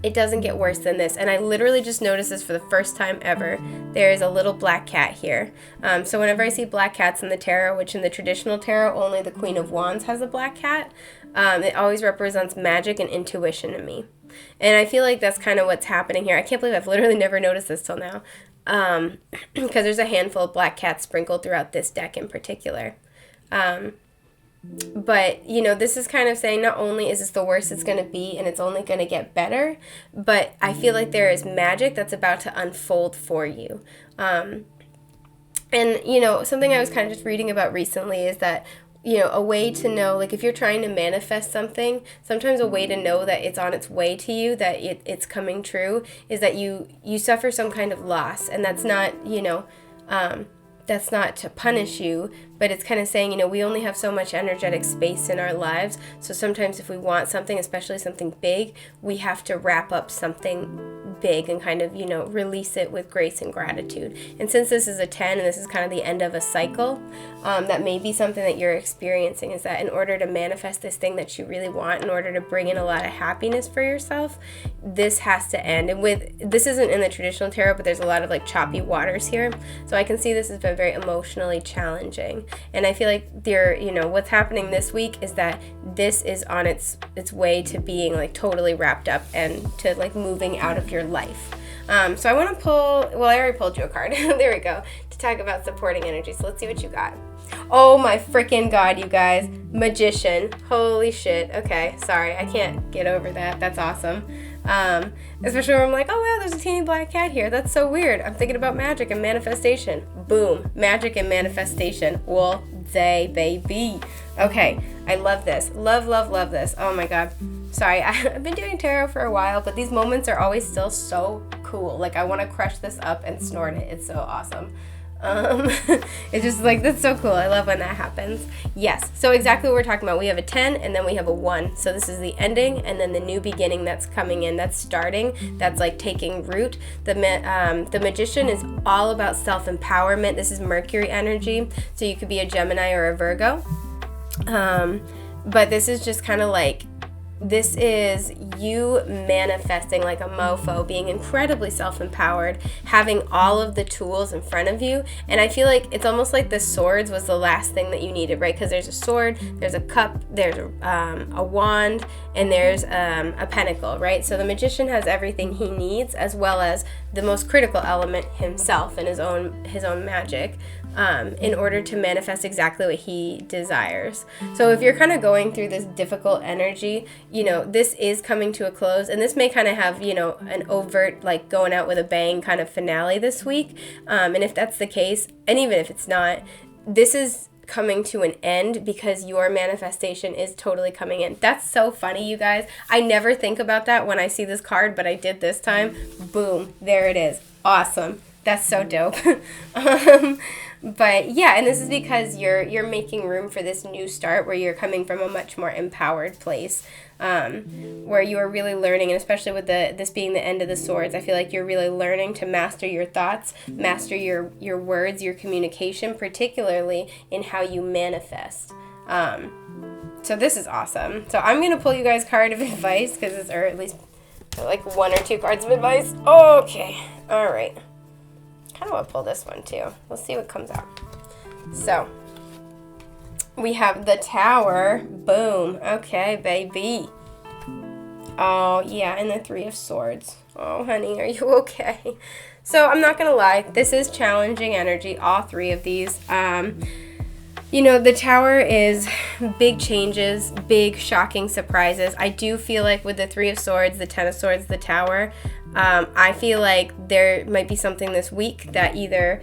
it doesn't get worse than this. And I literally just noticed this for the first time ever. There is a little black cat here. So whenever I see black cats in the tarot, which in the traditional tarot only the Queen of Wands has a black cat, it always represents magic and intuition to me. And I feel like that's kind of what's happening here. I can't believe I've literally never noticed this till now. Because there's a handful of black cats sprinkled throughout this deck in particular. But, this is kind of saying not only is this the worst it's going to be and it's only going to get better, but I feel like there is magic that's about to unfold for you. And, something I was kind of just reading about recently is that, a way to know, like if you're trying to manifest something, sometimes a way to know that it's on its way to you, that it's coming true, is that you suffer some kind of loss. And that's not, that's not to punish you, but it's kind of saying, we only have so much energetic space in our lives. So sometimes if we want something, especially something big, we have to wrap up something big and kind of, release it with grace and gratitude. And since this is a 10 and this is kind of the end of a cycle, that may be something that you're experiencing, is that in order to manifest this thing that you really want, in order to bring in a lot of happiness for yourself, this has to end. And this isn't in the traditional tarot, but there's a lot of like choppy waters here. So I can see this has been very emotionally challenging. And I feel like what's happening this week is that this is on its way to being like totally wrapped up and to like moving out of your life. So I want to pull, I already pulled you a card. There we go, to talk about supporting energy. So let's see what you got. Oh my freaking God, you guys. Magician. Holy shit. Okay, sorry, I can't get over that. That's awesome. Especially when I'm like, oh wow, there's a teeny black cat here. That's so weird. I'm thinking about magic and manifestation. Boom. Magic and manifestation. All day, baby. Okay, I love this. Love, love, love this. Oh my God. Sorry, I've been doing tarot for a while, but these moments are always still so cool. Like I want to crush this up and snort it. It's so awesome. It's just like, that's so cool. I love when that happens. Yes, so exactly what we're talking about. We have a 10 and then we have a 1. So this is the ending and then the new beginning that's coming in, that's starting, that's like taking root. The Magician is all about self-empowerment. This is Mercury energy, so you could be a Gemini or a Virgo. But this is just kind of like, this is you manifesting like a mofo, being incredibly self-empowered, having all of the tools in front of you. And I feel like it's almost like the swords was the last thing that you needed, right? Because there's a sword, there's a cup, there's a wand, and there's a pentacle, right? So the Magician has everything he needs, as well as the most critical element, himself and his own magic, in order to manifest exactly what he desires. So if you're kind of going through this difficult energy, this is coming to a close, and this may kind of have, an overt, like going out with a bang kind of finale this week. And if that's the case, and even if it's not, this is coming to an end because your manifestation is totally coming in. That's so funny, you guys. I never think about that when I see this card, but I did this time. Boom, there it is. Awesome. That's so dope. But yeah, and this is because you're making room for this new start where you're coming from a much more empowered place, where you are really learning, and especially with this being the end of the swords, I feel like you're really learning to master your thoughts, master your words, your communication, particularly in how you manifest. So this is awesome. So I'm going to pull you guys a card of advice, or at least like 1 or 2 cards of advice. Okay. All right. I kind of want to pull this one too. We'll see what comes out. So we have the Tower. Boom. Okay, baby. Oh, yeah, and the 3 of Swords. Oh, honey, are you okay? So I'm not going to lie. This is challenging energy, all 3 of these. The Tower is big changes, big shocking surprises. I do feel like with the 3 of Swords, the 10 of Swords, the Tower, I feel like there might be something this week that either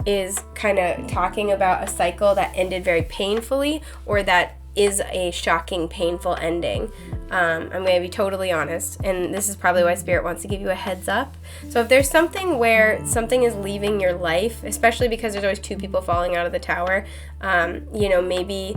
is kind of talking about a cycle that ended very painfully, or that is a shocking, painful ending. I'm going to be totally honest, and this is probably why Spirit wants to give you a heads up. So if there's something where something is leaving your life, especially because there's always 2 people falling out of the Tower, maybe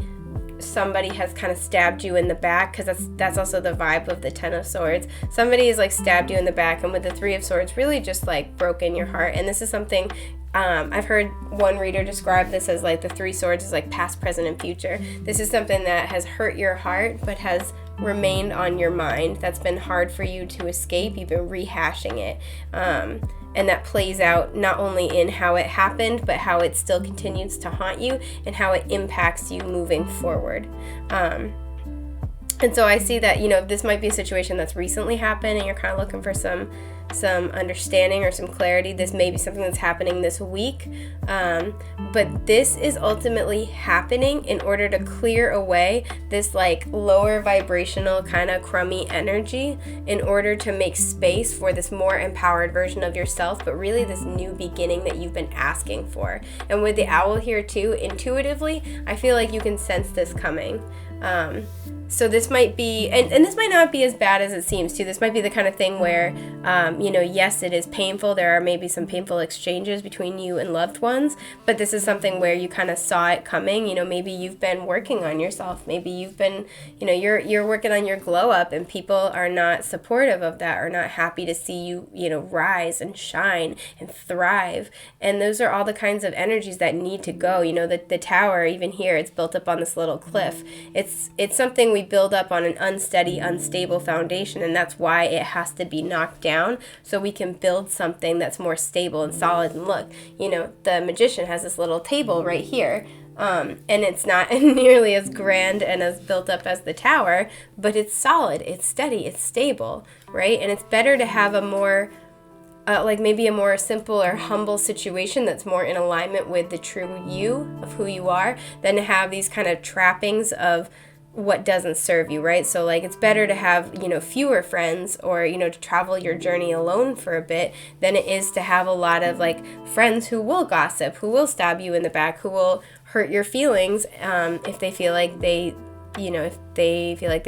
somebody has kind of stabbed you in the back, because that's also the vibe of the 10 of Swords. Somebody has like stabbed you in the back, and with the 3 of Swords really just like broken your heart. And this is something I've heard one reader describe this as like the 3 swords is like past, present, and future. This is something that has hurt your heart but has remained on your mind. That's been hard for you to escape. You've been rehashing it. And that plays out not only in how it happened, but how it still continues to haunt you and how it impacts you moving forward. And so I see that, this might be a situation that's recently happened and you're kind of looking for some understanding or some clarity. This may be something that's happening this week. But this is ultimately happening in order to clear away this like lower vibrational kind of crummy energy, in order to make space for this more empowered version of yourself, but really this new beginning that you've been asking for. And with the owl here too, intuitively, I feel like you can sense this coming. So this might be, and this might not be as bad as it seems too. This might be the kind of thing where, yes, it is painful. There are maybe some painful exchanges between you and loved ones, but this is something where you kind of saw it coming. Maybe you've been working on yourself. Maybe you've been, you're working on your glow up, and people are not supportive of that, or not happy to see you, rise and shine and thrive. And those are all the kinds of energies that need to go. The Tower, even here, it's built up on this little cliff. It's something we build up on an unsteady, unstable foundation, and that's why it has to be knocked down so we can build something that's more stable and solid. And look, the Magician has this little table right here, and it's not nearly as grand and as built up as the Tower, but it's solid, it's steady, it's stable, right? And it's better to have a more maybe a more simple or humble situation that's more in alignment with the true you of who you are, than to have these kind of trappings of what doesn't serve you, right? So like it's better to have, fewer friends, or, to travel your journey alone for a bit, than it is to have a lot of like friends who will gossip, who will stab you in the back, who will hurt your feelings if they feel like they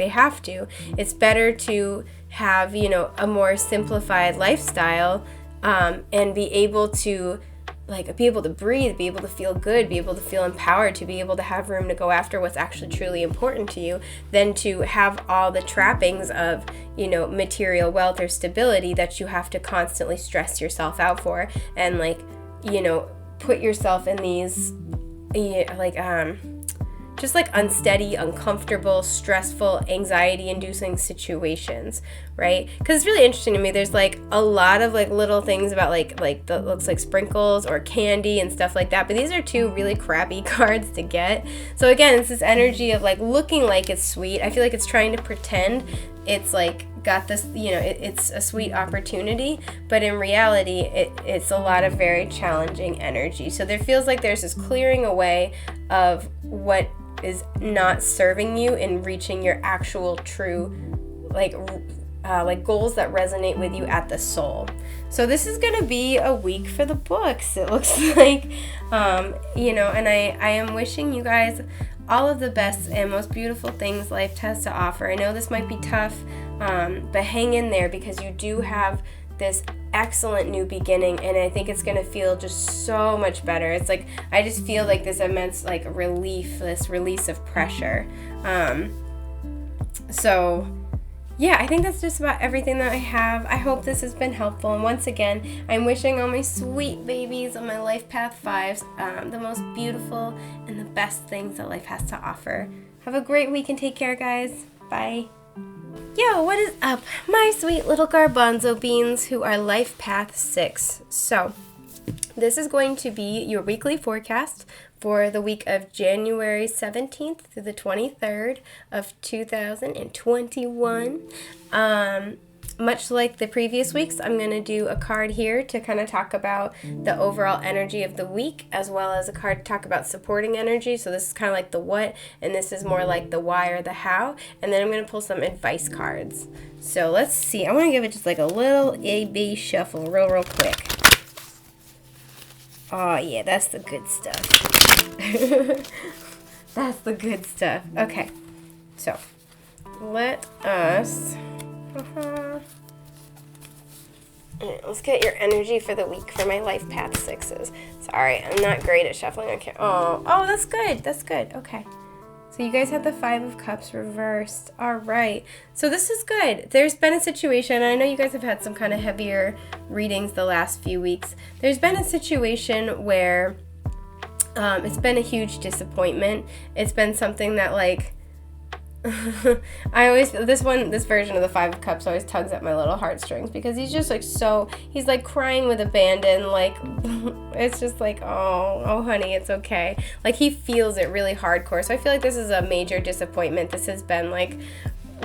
have to. It's better to have, a more simplified lifestyle and be able to like be able to breathe, be able to feel good, be able to feel empowered, to be able to have room to go after what's actually truly important to you, than to have all the trappings of, you know, material wealth or stability that you have to constantly stress yourself out for, and like, you know, put yourself in these just like unsteady, uncomfortable, stressful, anxiety-inducing situations, right? Because it's really interesting to me. There's like a lot of like little things about like that looks like sprinkles or candy and stuff like that, but these are two really crappy cards to get. So again, it's this energy of like looking like it's sweet. I feel like it's trying to pretend it's like got this, you know, it's a sweet opportunity, but in reality, it's a lot of very challenging energy. So there feels like there's this clearing away of what is not serving you in reaching your actual true like goals that resonate with you at the soul. So this is gonna be a week for the books, it looks like, you know, and I am wishing you guys all of the best and most beautiful things life has to offer. I know this might be tough, but hang in there, because you do have this excellent new beginning, and I think it's gonna feel just so much better. It's like I just feel like this immense like relief, this release of pressure. So yeah, I think that's just about everything that I have. I hope this has been helpful, and once again, I'm wishing all my sweet babies on my Life Path 5s the most beautiful and the best things that life has to offer. Have a great week and take care, guys. Bye. Yo, what is up, my sweet little garbanzo beans who are Life Path 6. So, this is going to be your weekly forecast for the week of January 17th through the 23rd of 2021. Much like the previous weeks, I'm going to do a card here to kind of talk about the overall energy of the week, as well as a card to talk about supporting energy. So this is kind of like the what, and this is more like the why or the how. And then I'm going to pull some advice cards. So let's see. I want to give it just like a little A-B shuffle real quick. Oh yeah, that's the good stuff. That's the good stuff. Okay, so let us... let's get your energy for the week for my Life Path 6s. Sorry, I'm not great at shuffling. Okay. Oh, that's good. That's good. Okay. So you guys had the 5 of Cups reversed. All right. So this is good. There's been a situation, and I know you guys have had some kind of heavier readings the last few weeks. There's been a situation where it's been a huge disappointment. It's been something that like this version of the 5 of Cups always tugs at my little heartstrings, because he's just like he's like crying with abandon, like it's just like, oh honey, it's okay. Like he feels it really hardcore. So I feel like this is a major disappointment. This has been like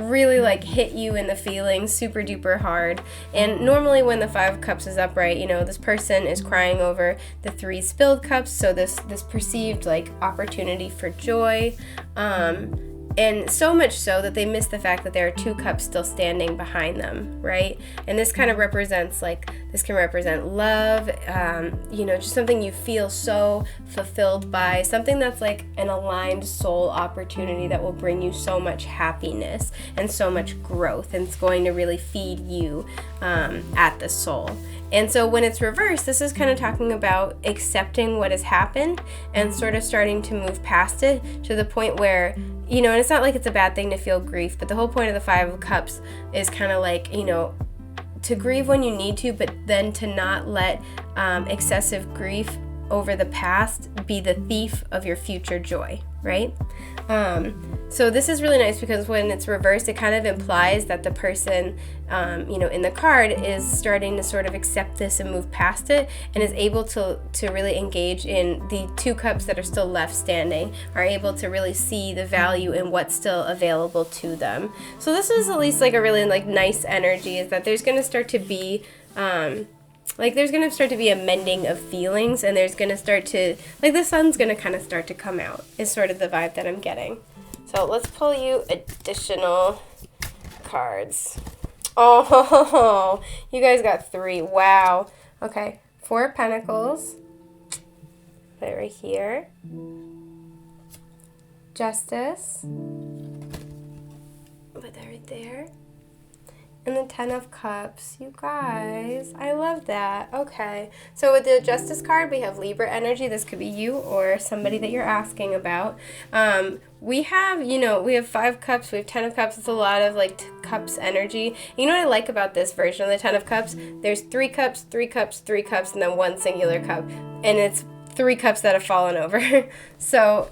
really like hit you in the feelings super duper hard. And normally when the 5 of Cups is upright, you know, this person is crying over the 3 spilled cups, so this perceived like opportunity for joy, and so much so that they miss the fact that there are 2 cups still standing behind them, right? And this kind of represents this can represent love, you know, just something you feel so fulfilled by, something that's like an aligned soul opportunity that will bring you so much happiness and so much growth, and it's going to really feed you at the soul. And so when it's reversed, this is kind of talking about accepting what has happened and sort of starting to move past it to the point where, you know, and it's not like it's a bad thing to feel grief, but the whole point of the 5 of Cups is kind of like, you know, to grieve when you need to, but then to not let excessive grief over the past be the thief of your future joy, right? So this is really nice, because when it's reversed, it kind of implies that the person, you know, in the card is starting to sort of accept this and move past it, and is able to really engage in the 2 cups that are still left standing, are able to really see the value in what's still available to them. So this is at least like a really like nice energy, is that there's going to start to be there's going to start to be a mending of feelings, and there's going to start to, like, the sun's going to kind of start to come out, is sort of the vibe that I'm getting. So let's pull you additional cards. Oh, you guys got 3. Wow. Okay. 4 of Pentacles. Put it right here. Justice. Put that right there. And the Ten of Cups. You guys, I love that. Okay. So with the Justice card, we have Libra energy. This could be you or somebody that you're asking about. We have, we have 5 cups. We have 10 of cups. It's a lot of like cups energy. You know what I like about this version of the 10 of cups? There's 3 cups, 3 cups, 3 cups, and then 1 singular cup. And it's 3 cups that have fallen over. So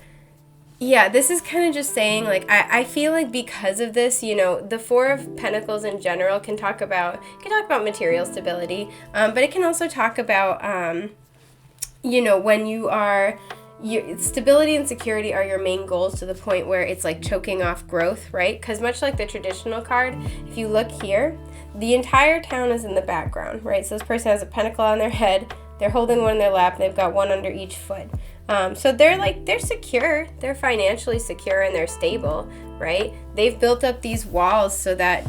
yeah, this is kind of just saying, like, I feel like because of this, the Four of Pentacles in general can talk about material stability, but it can also talk about, when stability and security are your main goals to the point where it's like choking off growth, right? Because much like the traditional card, if you look here, the entire town is in the background, right? So this person has a pentacle on their head, they're holding one in their lap, and they've got one under each foot. So they're secure, they're financially secure, and they're stable, right? They've built up these walls so that,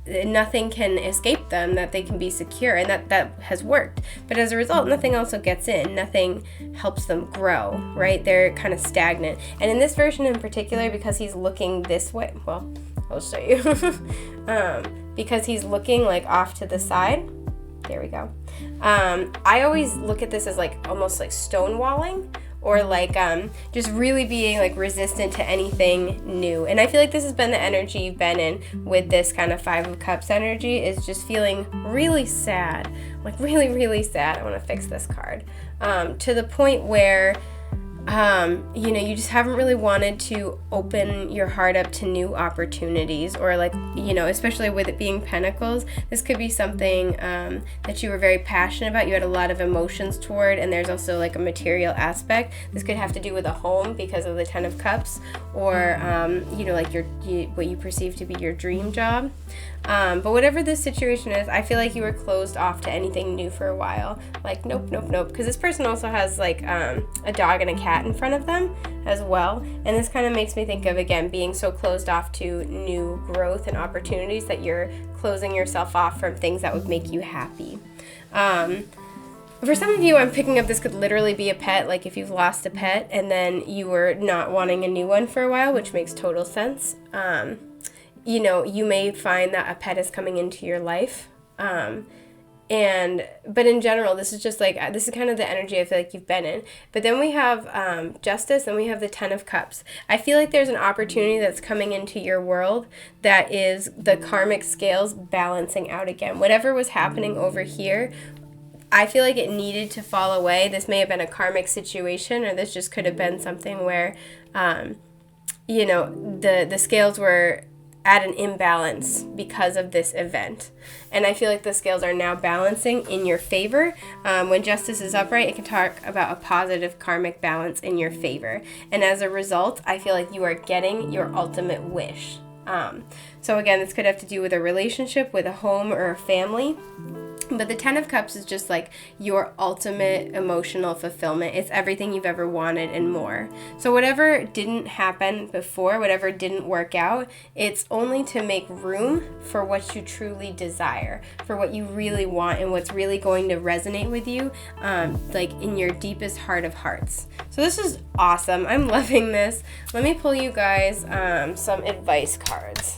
nothing can escape them, that they can be secure, and that has worked. But as a result, nothing also gets in, nothing helps them grow, right? They're kind of stagnant. And in this version in particular, because he's looking this way, well, I'll show you, because he's looking like off to the side. There we go. I always look at this as like almost like stonewalling, or like just really being like resistant to anything new. And I feel like this has been the energy you've been in with this kind of 5 of Cups energy, is just feeling really sad, like really, really sad. I want to fix this card, to the point where you just haven't really wanted to open your heart up to new opportunities, or like, especially with it being Pentacles, this could be something that you were very passionate about, you had a lot of emotions toward, and there's also like a material aspect. This could have to do with a home because of the 10 of Cups, or like what you perceive to be your dream job. But whatever this situation is, I feel like you were closed off to anything new for a while. Like, nope. Because this person also has like a dog and a cat in front of them as well. And this kind of makes me think of, again, being so closed off to new growth and opportunities that you're closing yourself off from things that would make you happy. For some of you, I'm picking up this could literally be a pet, like if you've lost a pet and then you were not wanting a new one for a while, which makes total sense. You may find that a pet is coming into your life. But in general, this is just like, this is kind of the energy I feel like you've been in. But then we have Justice, and we have the 10 of Cups. I feel like there's an opportunity that's coming into your world that is the karmic scales balancing out again. Whatever was happening over here, I feel like it needed to fall away. This may have been a karmic situation, or this just could have been something where, the scales were at an imbalance because of this event. And I feel like the scales are now balancing in your favor. When Justice is upright, it can talk about a positive karmic balance in your favor. And as a result, I feel like you are getting your ultimate wish. So again, this could have to do with a relationship, with a home, or a family. But the 10 of Cups is just like your ultimate emotional fulfillment. It's everything you've ever wanted and more. So whatever didn't happen before, whatever didn't work out, it's only to make room for what you truly desire, for what you really want, and what's really going to resonate with you, like in your deepest heart of hearts. So this is awesome. I'm loving this. Let me pull you guys some advice cards.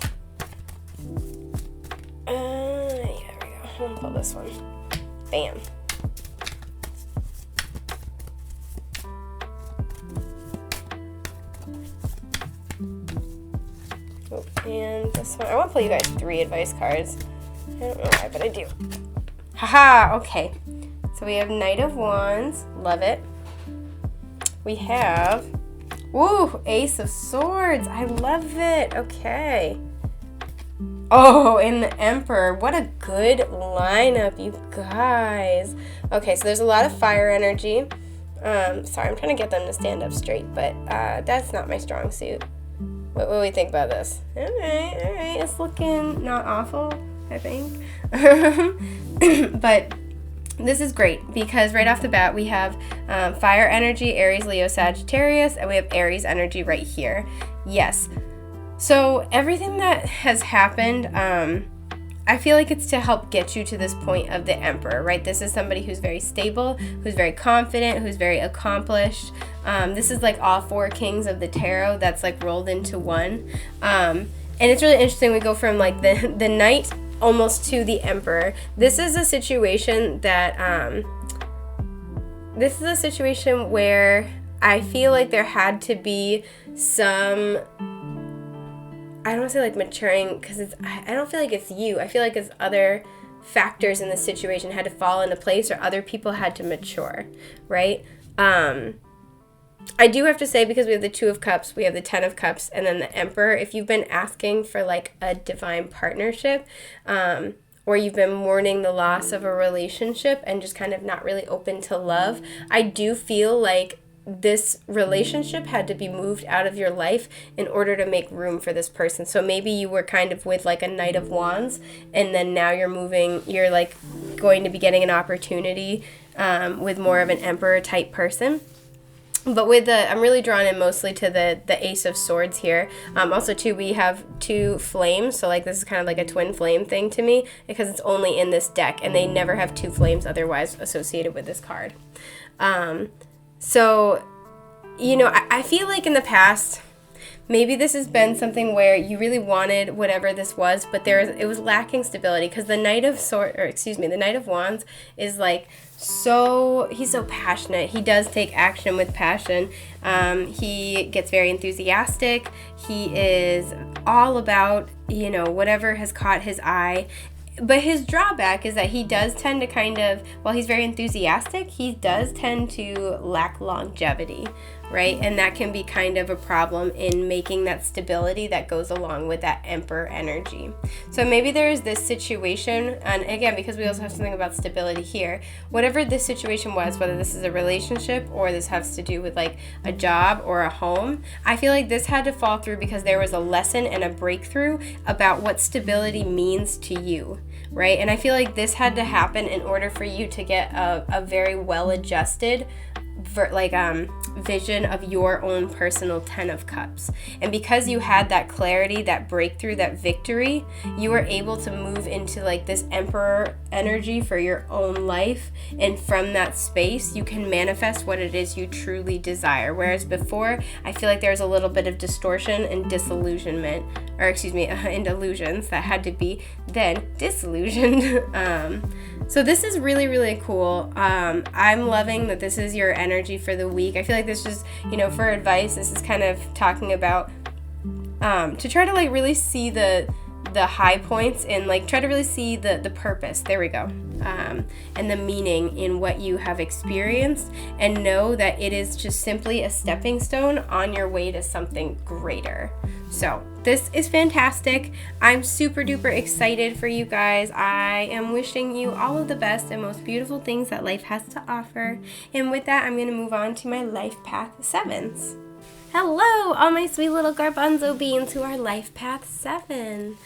I'll pull this one. Bam. Oh, and this one. I want to pull you guys 3 advice cards. I don't know why, but I do. Haha, okay. So we have Knight of Wands. Love it. We have, Ace of Swords. I love it. Okay. Oh, and the Emperor. What a good lineup, you guys. Okay, so there's a lot of fire energy. Sorry, I'm trying to get them to stand up straight, but that's not my strong suit. What do we think about this? All right. It's looking not awful, I think. But this is great because right off the bat we have fire energy, Aries, Leo, Sagittarius, and we have Aries energy right here. Yes. So everything that has happened, I feel like it's to help get you to this point of the Emperor, right? This is somebody who's very stable, who's very confident, who's very accomplished. This is like all 4 kings of the tarot that's like rolled into one. And it's really interesting. We go from like the Knight almost to the Emperor. This is a situation that, this is a situation where I feel like there had to be some, I don't want to say like maturing, because I don't feel like it's you. I feel like it's other factors in the situation had to fall into place, or other people had to mature, right? I do have to say, because we have the Two of Cups, we have the Ten of Cups, and then the Emperor, if you've been asking for like a divine partnership, or you've been mourning the loss of a relationship and just kind of not really open to love, I do feel like this relationship had to be moved out of your life in order to make room for this person. So maybe you were kind of with like a Knight of Wands, and then now you're like going to be getting an opportunity with more of an Emperor type person. But with I'm really drawn in mostly to the Ace of Swords here. Also, too, we have two flames. So, like, this is kind of like a twin flame thing to me, because it's only in this deck, and they never have two flames otherwise associated with this card. So, you know, I feel like in the past, maybe this has been something where you really wanted whatever this was, but it was lacking stability, because the Knight of Wands is like, he's so passionate. He does take action with passion. He gets very enthusiastic. He is all about, you know, whatever has caught his eye. But his drawback is that he does tend to kind of, while he's very enthusiastic, he does tend to lack longevity, right? And that can be kind of a problem in making that stability that goes along with that Emperor energy. So maybe there's this situation, and again, because we also have something about stability here, whatever this situation was, whether this is a relationship or this has to do with like a job or a home, I feel like this had to fall through because there was a lesson and a breakthrough about what stability means to you, right? And I feel like this had to happen in order for you to get a very well-adjusted vision of your own personal Ten of Cups. And because you had that clarity, that breakthrough, that victory, you were able to move into like this Emperor energy for your own life, and from that space you can manifest what it is you truly desire. Whereas before, I feel like there's a little bit of distortion and disillusionment, and illusions that had to be then disillusioned. So this is really, really cool. I'm loving that this is your energy for the week. I feel like this just, you know, for advice, this is kind of talking about to try to like really see the high points and like try to really see the purpose. There we go. And the meaning in what you have experienced, and know that it is just simply a stepping stone on your way to something greater. So this is fantastic. I'm super duper excited for you guys. I am wishing you all of the best and most beautiful things that life has to offer. And with that, I'm going to move on to my Life Path 7s. Hello, all my sweet little garbanzo beans who are Life Path 7.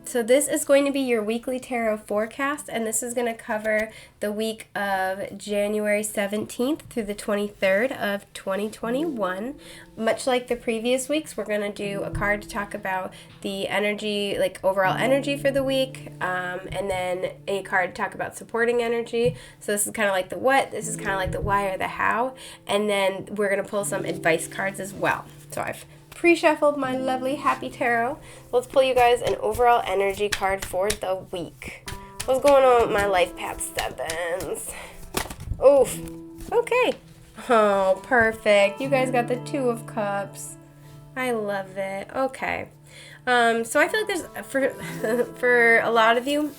So this is going to be your weekly tarot forecast, and this is going to cover the week of January 17th through the 23rd of 2021. Much like the previous weeks, we're going to do a card to talk about the energy, like overall energy for the week, and then a card to talk about supporting energy. So this is kind of like the what, this is kind of like the why or the how, and then we're going to pull some advice cards as well. So I've pre-shuffled my lovely happy tarot. Let's pull you guys an overall energy card for the week. What's going on with my Life Path 7s? Oof. Okay. Oh, perfect. You guys got the Two of Cups. I love it. Okay. So I feel like there's, for a lot of you,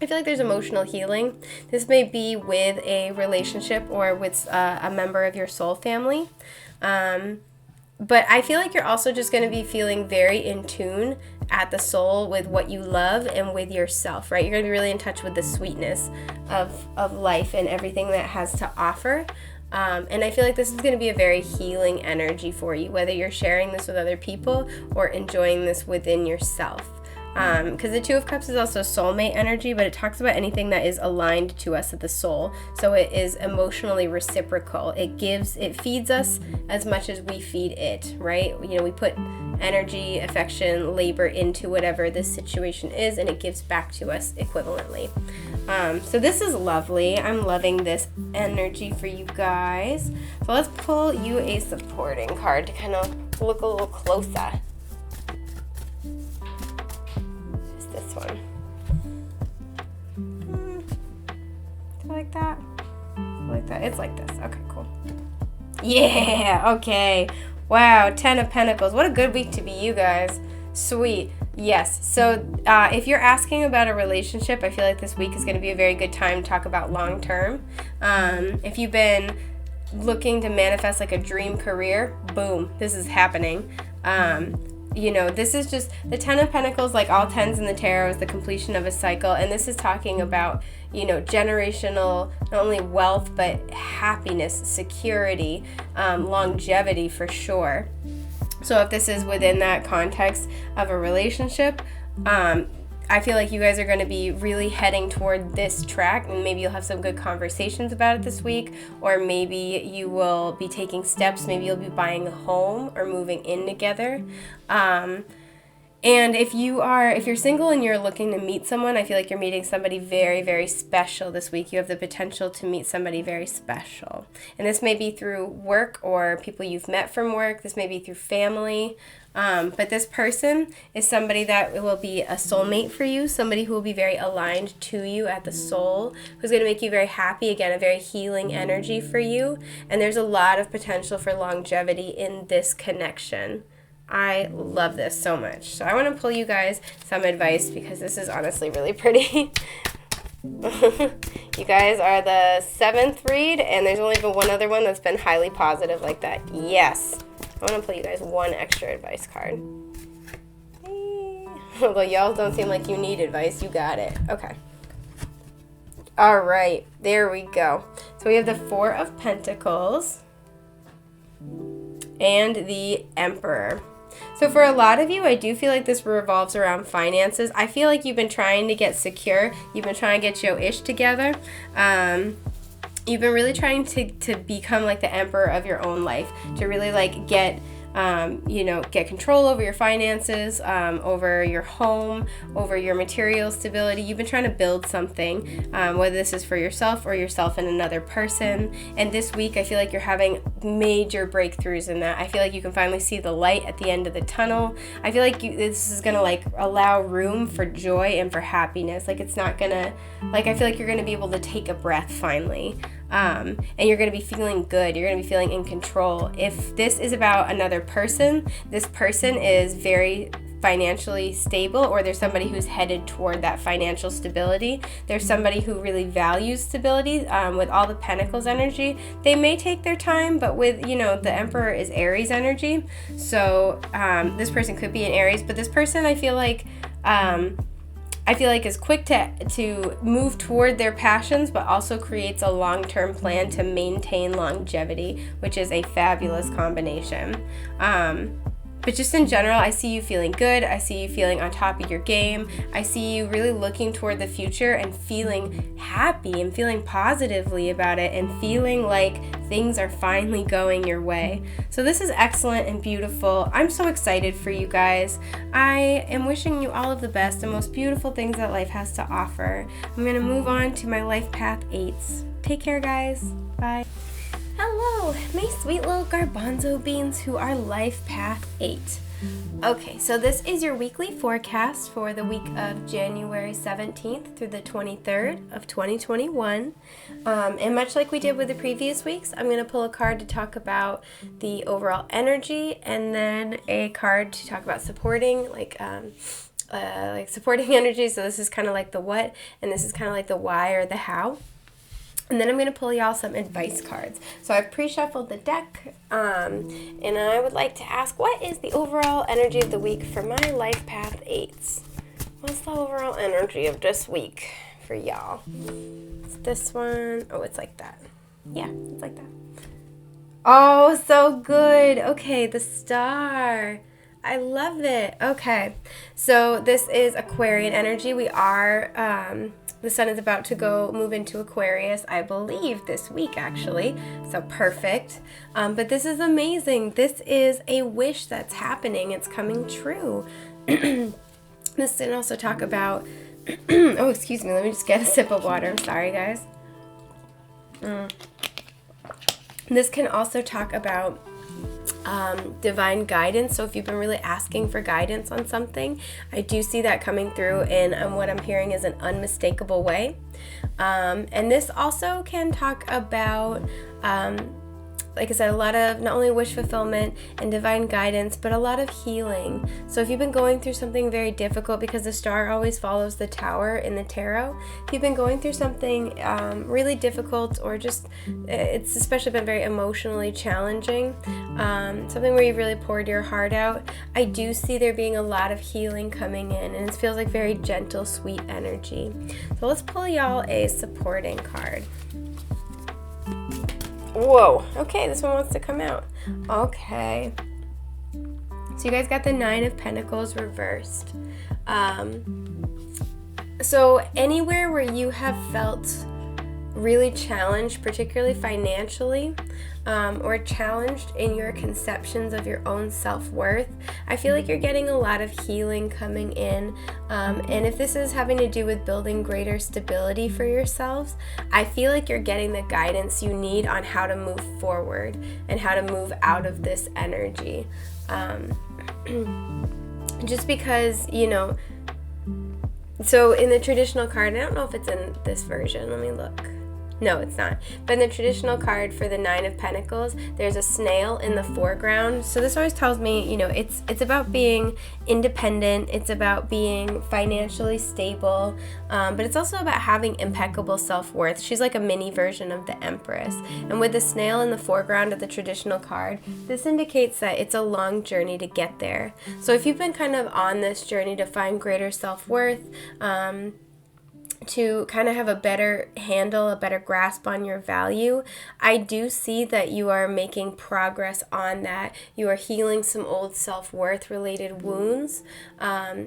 I feel like there's emotional healing. This may be with a relationship or with a member of your soul family. But I feel like you're also just going to be feeling very in tune at the soul with what you love and with yourself, right? You're going to be really in touch with the sweetness of life and everything that it has to offer. And I feel like this is going to be a very healing energy for you, whether you're sharing this with other people or enjoying this within yourself. Because the Two of Cups is also soulmate energy, but it talks about anything that is aligned to us at the soul. So it is emotionally reciprocal. It feeds us as much as we feed it, right? You know, we put energy, affection, labor into whatever this situation is, and it gives back to us equivalently. So this is lovely. I'm loving this energy for you guys. So let's pull you a supporting card to kind of look a little closer. This one. that? It's like this. Okay, cool. Yeah, okay. Wow, 10 of Pentacles. What a good week to be you guys. Sweet. Yes. So if you're asking about a relationship, I feel like this week is going to be a very good time to talk about long term. If you've been looking to manifest like a dream career, boom, this is happening. This is just the 10 of Pentacles, like all 10s in the tarot, is the completion of a cycle. And this is talking about, generational, not only wealth, but happiness, security, longevity for sure. So if this is within that context of a relationship, I feel like you guys are going to be really heading toward this track, and maybe you'll have some good conversations about it this week, or maybe you will be taking steps. Maybe you'll be buying a home or moving in together. And if you're single and you're looking to meet someone, I feel like you're meeting somebody very, very special this week. You have the potential to meet somebody very special. And this may be through work or people you've met from work. This may be through family. But this person is somebody that will be a soulmate for you, somebody who will be very aligned to you at the soul, who's going to make you very happy, again, a very healing energy for you. And there's a lot of potential for longevity in this connection. I love this so much. So I want to pull you guys some advice because this is honestly really pretty. You guys are the 7th read, and there's only been one other one that's been highly positive like that. Yes. I want to pull you guys one extra advice card. Although y'all don't seem like you need advice, you got it. Okay. All right, there we go. So we have the 4 of Pentacles and the Emperor. So for a lot of you, I do feel like this revolves around finances. I feel like you've been trying to get secure. You've been trying to get your ish together. You've been really trying to become like the emperor of your own life, to really like get control over your finances, over your home, over your material stability. You've been trying to build something, whether this is for yourself or yourself and another person. And this week, I feel like you're having major breakthroughs in that. I feel like you can finally see the light at the end of the tunnel. I feel like this is going to like allow room for joy and for happiness. Like it's not going to, like I feel like you're going to be able to take a breath finally. And you're going to be feeling good. You're going to be feeling in control. If this is about another person, this person is very financially stable, or there's somebody who's headed toward that financial stability. There's somebody who really values stability. With all the Pentacles energy, they may take their time, but with, the Emperor is Aries energy. So this person could be an Aries, but this person I feel like is quick to move toward their passions, but also creates a long-term plan to maintain longevity, which is a fabulous combination. But just in general, I see you feeling good. I see you feeling on top of your game. I see you really looking toward the future and feeling happy and feeling positively about it and feeling like things are finally going your way. So this is excellent and beautiful. I'm so excited for you guys. I am wishing you all of the best and most beautiful things that life has to offer. I'm going to move on to my life path 8s. Take care, guys. Bye. Hello, my sweet little garbanzo beans who are life path 8. Okay, so this is your weekly forecast for the week of January 17th through the 23rd of 2021. And much like we did with the previous weeks, I'm going to pull a card to talk about the overall energy, and then a card to talk about supporting, supporting energy. So this is kind of like the what, and this is kind of like the why or the how. And then I'm going to pull y'all some advice cards. So I've pre-shuffled the deck, and I would like to ask, what is the overall energy of the week for my life path 8s? What's the overall energy of this week for y'all? It's this one. Oh, it's like that. Yeah, it's like that. Oh, so good. Okay, the star. I love it. Okay, so this is Aquarian energy. We are... the sun is about to move into Aquarius, I believe, this week, actually. So perfect. But this is amazing. This is a wish that's happening. It's coming true. This can also talk about... oh, excuse me. Let me just get a sip of water. I'm sorry, guys. This can also talk about divine guidance. So if you've been really asking for guidance on something, I do see that coming through in what I'm hearing is an unmistakable way. And this also can talk about, like I said, a lot of not only wish fulfillment and divine guidance, but a lot of healing. So if you've been going through something very difficult, because the star always follows the tower in the tarot, if you've been going through something really difficult, or just it's especially been very emotionally challenging, something where you've really poured your heart out, I do see there being a lot of healing coming in, and it feels like very gentle, sweet energy. So let's pull y'all a supporting card. Whoa, okay, this one wants to come out. Okay. So you guys got the 9 of Pentacles reversed. So anywhere where you have felt really challenged, particularly financially, or challenged in your conceptions of your own self-worth, I feel like you're getting a lot of healing coming in. And if this is having to do with building greater stability for yourselves, I feel like you're getting the guidance you need on how to move forward and how to move out of this energy. Just because, so in the traditional card, I don't know if it's in this version, let me look. No, it's not. But in the traditional card for the 9 of Pentacles, there's a snail in the foreground. So this always tells me, it's about being independent. It's about being financially stable. But it's also about having impeccable self-worth. She's like a mini version of the Empress. And with the snail in the foreground of the traditional card, this indicates that it's a long journey to get there. So if you've been kind of on this journey to find greater self-worth, to kind of have a better handle, a better grasp on your value, I do see that you are making progress on that. You are healing some old self-worth related wounds.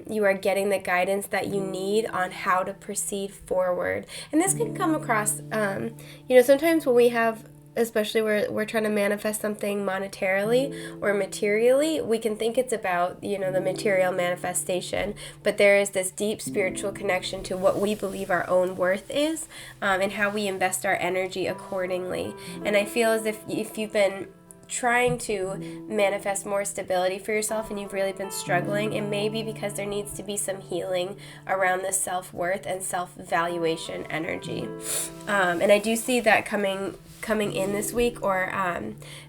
You are getting the guidance that you need on how to proceed forward. And this can come across, sometimes when we have, especially where we're trying to manifest something monetarily or materially, we can think it's about, the material manifestation, but there is this deep spiritual connection to what we believe our own worth is, and how we invest our energy accordingly. And I feel as if you've been trying to manifest more stability for yourself and you've really been struggling, it may be because there needs to be some healing around the self-worth and self-valuation energy. And I do see that coming in this week, or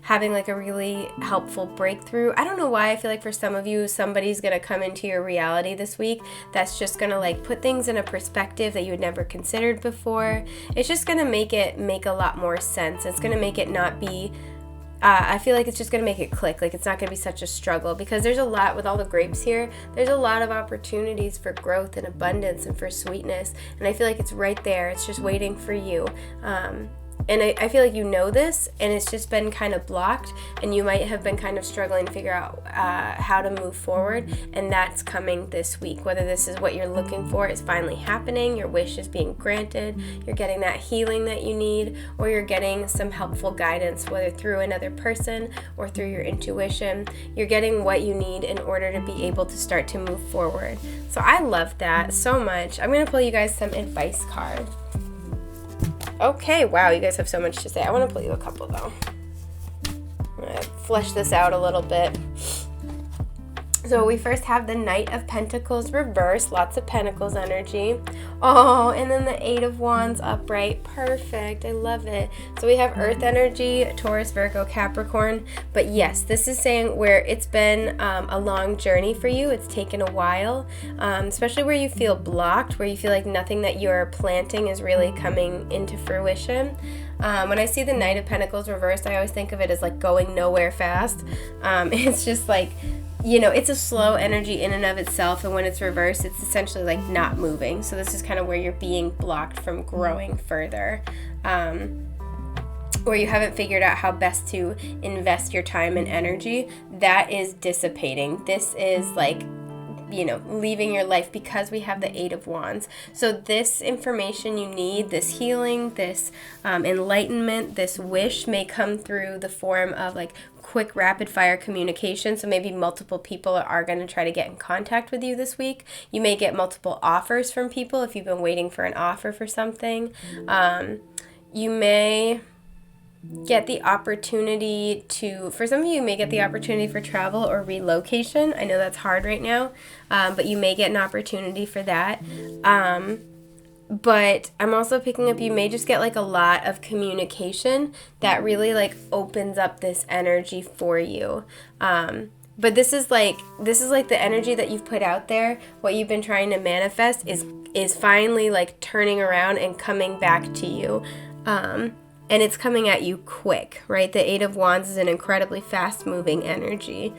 having like a really helpful breakthrough. I don't know why I feel like for some of you, somebody's going to come into your reality this week that's just going to like put things in a perspective that you had never considered before. It's just going to make a lot more sense. It's going to make it not be I feel like it's just going to make it click. Like it's not going to be such a struggle, because there's a lot with all the grapes here. There's a lot of opportunities for growth and abundance and for sweetness. And I feel like it's right there. It's just waiting for you. And I feel like this, and it's just been kind of blocked, and you might have been kind of struggling to figure out how to move forward, and that's coming this week. Whether this is what you're looking for is finally happening, your wish is being granted, you're getting that healing that you need, or you're getting some helpful guidance, whether through another person or through your intuition. You're getting what you need in order to be able to start to move forward. So I love that so much. I'm going to pull you guys some advice cards. Okay, wow, you guys have so much to say. I want to pull you a couple, though. I'm going to flesh this out a little bit. So we first have the Knight of Pentacles reversed, lots of Pentacles energy. Oh, and then the 8 of Wands upright. Perfect. I love it. So we have Earth energy, Taurus, Virgo, Capricorn. But yes, this is saying where it's been a long journey for you. It's taken a while, especially where you feel blocked, where you feel like nothing that you're planting is really coming into fruition. When I see the Knight of Pentacles reversed, I always think of it as like going nowhere fast. It's just like, it's a slow energy in and of itself, and when it's reversed, it's essentially like not moving. So this is kind of where you're being blocked from growing further, or you haven't figured out how best to invest your time and energy. That is dissipating. This is like, leaving your life, because we have the 8 of Wands. So this information you need, this healing, this enlightenment, this wish may come through the form of like quick rapid fire communication. So maybe multiple people are going to try to get in contact with you this week. You may get multiple offers from people if you've been waiting for an offer for something. You may get the opportunity to, for some of you may get the opportunity for travel or relocation. I know that's hard right now, but you may get an opportunity for that. But I'm also picking up, you may just get like a lot of communication that really like opens up this energy for you. But this is like the energy that you've put out there. What you've been trying to manifest is finally like turning around and coming back to you. And it's coming at you quick, right? The Eight of Wands is an incredibly fast-moving energy.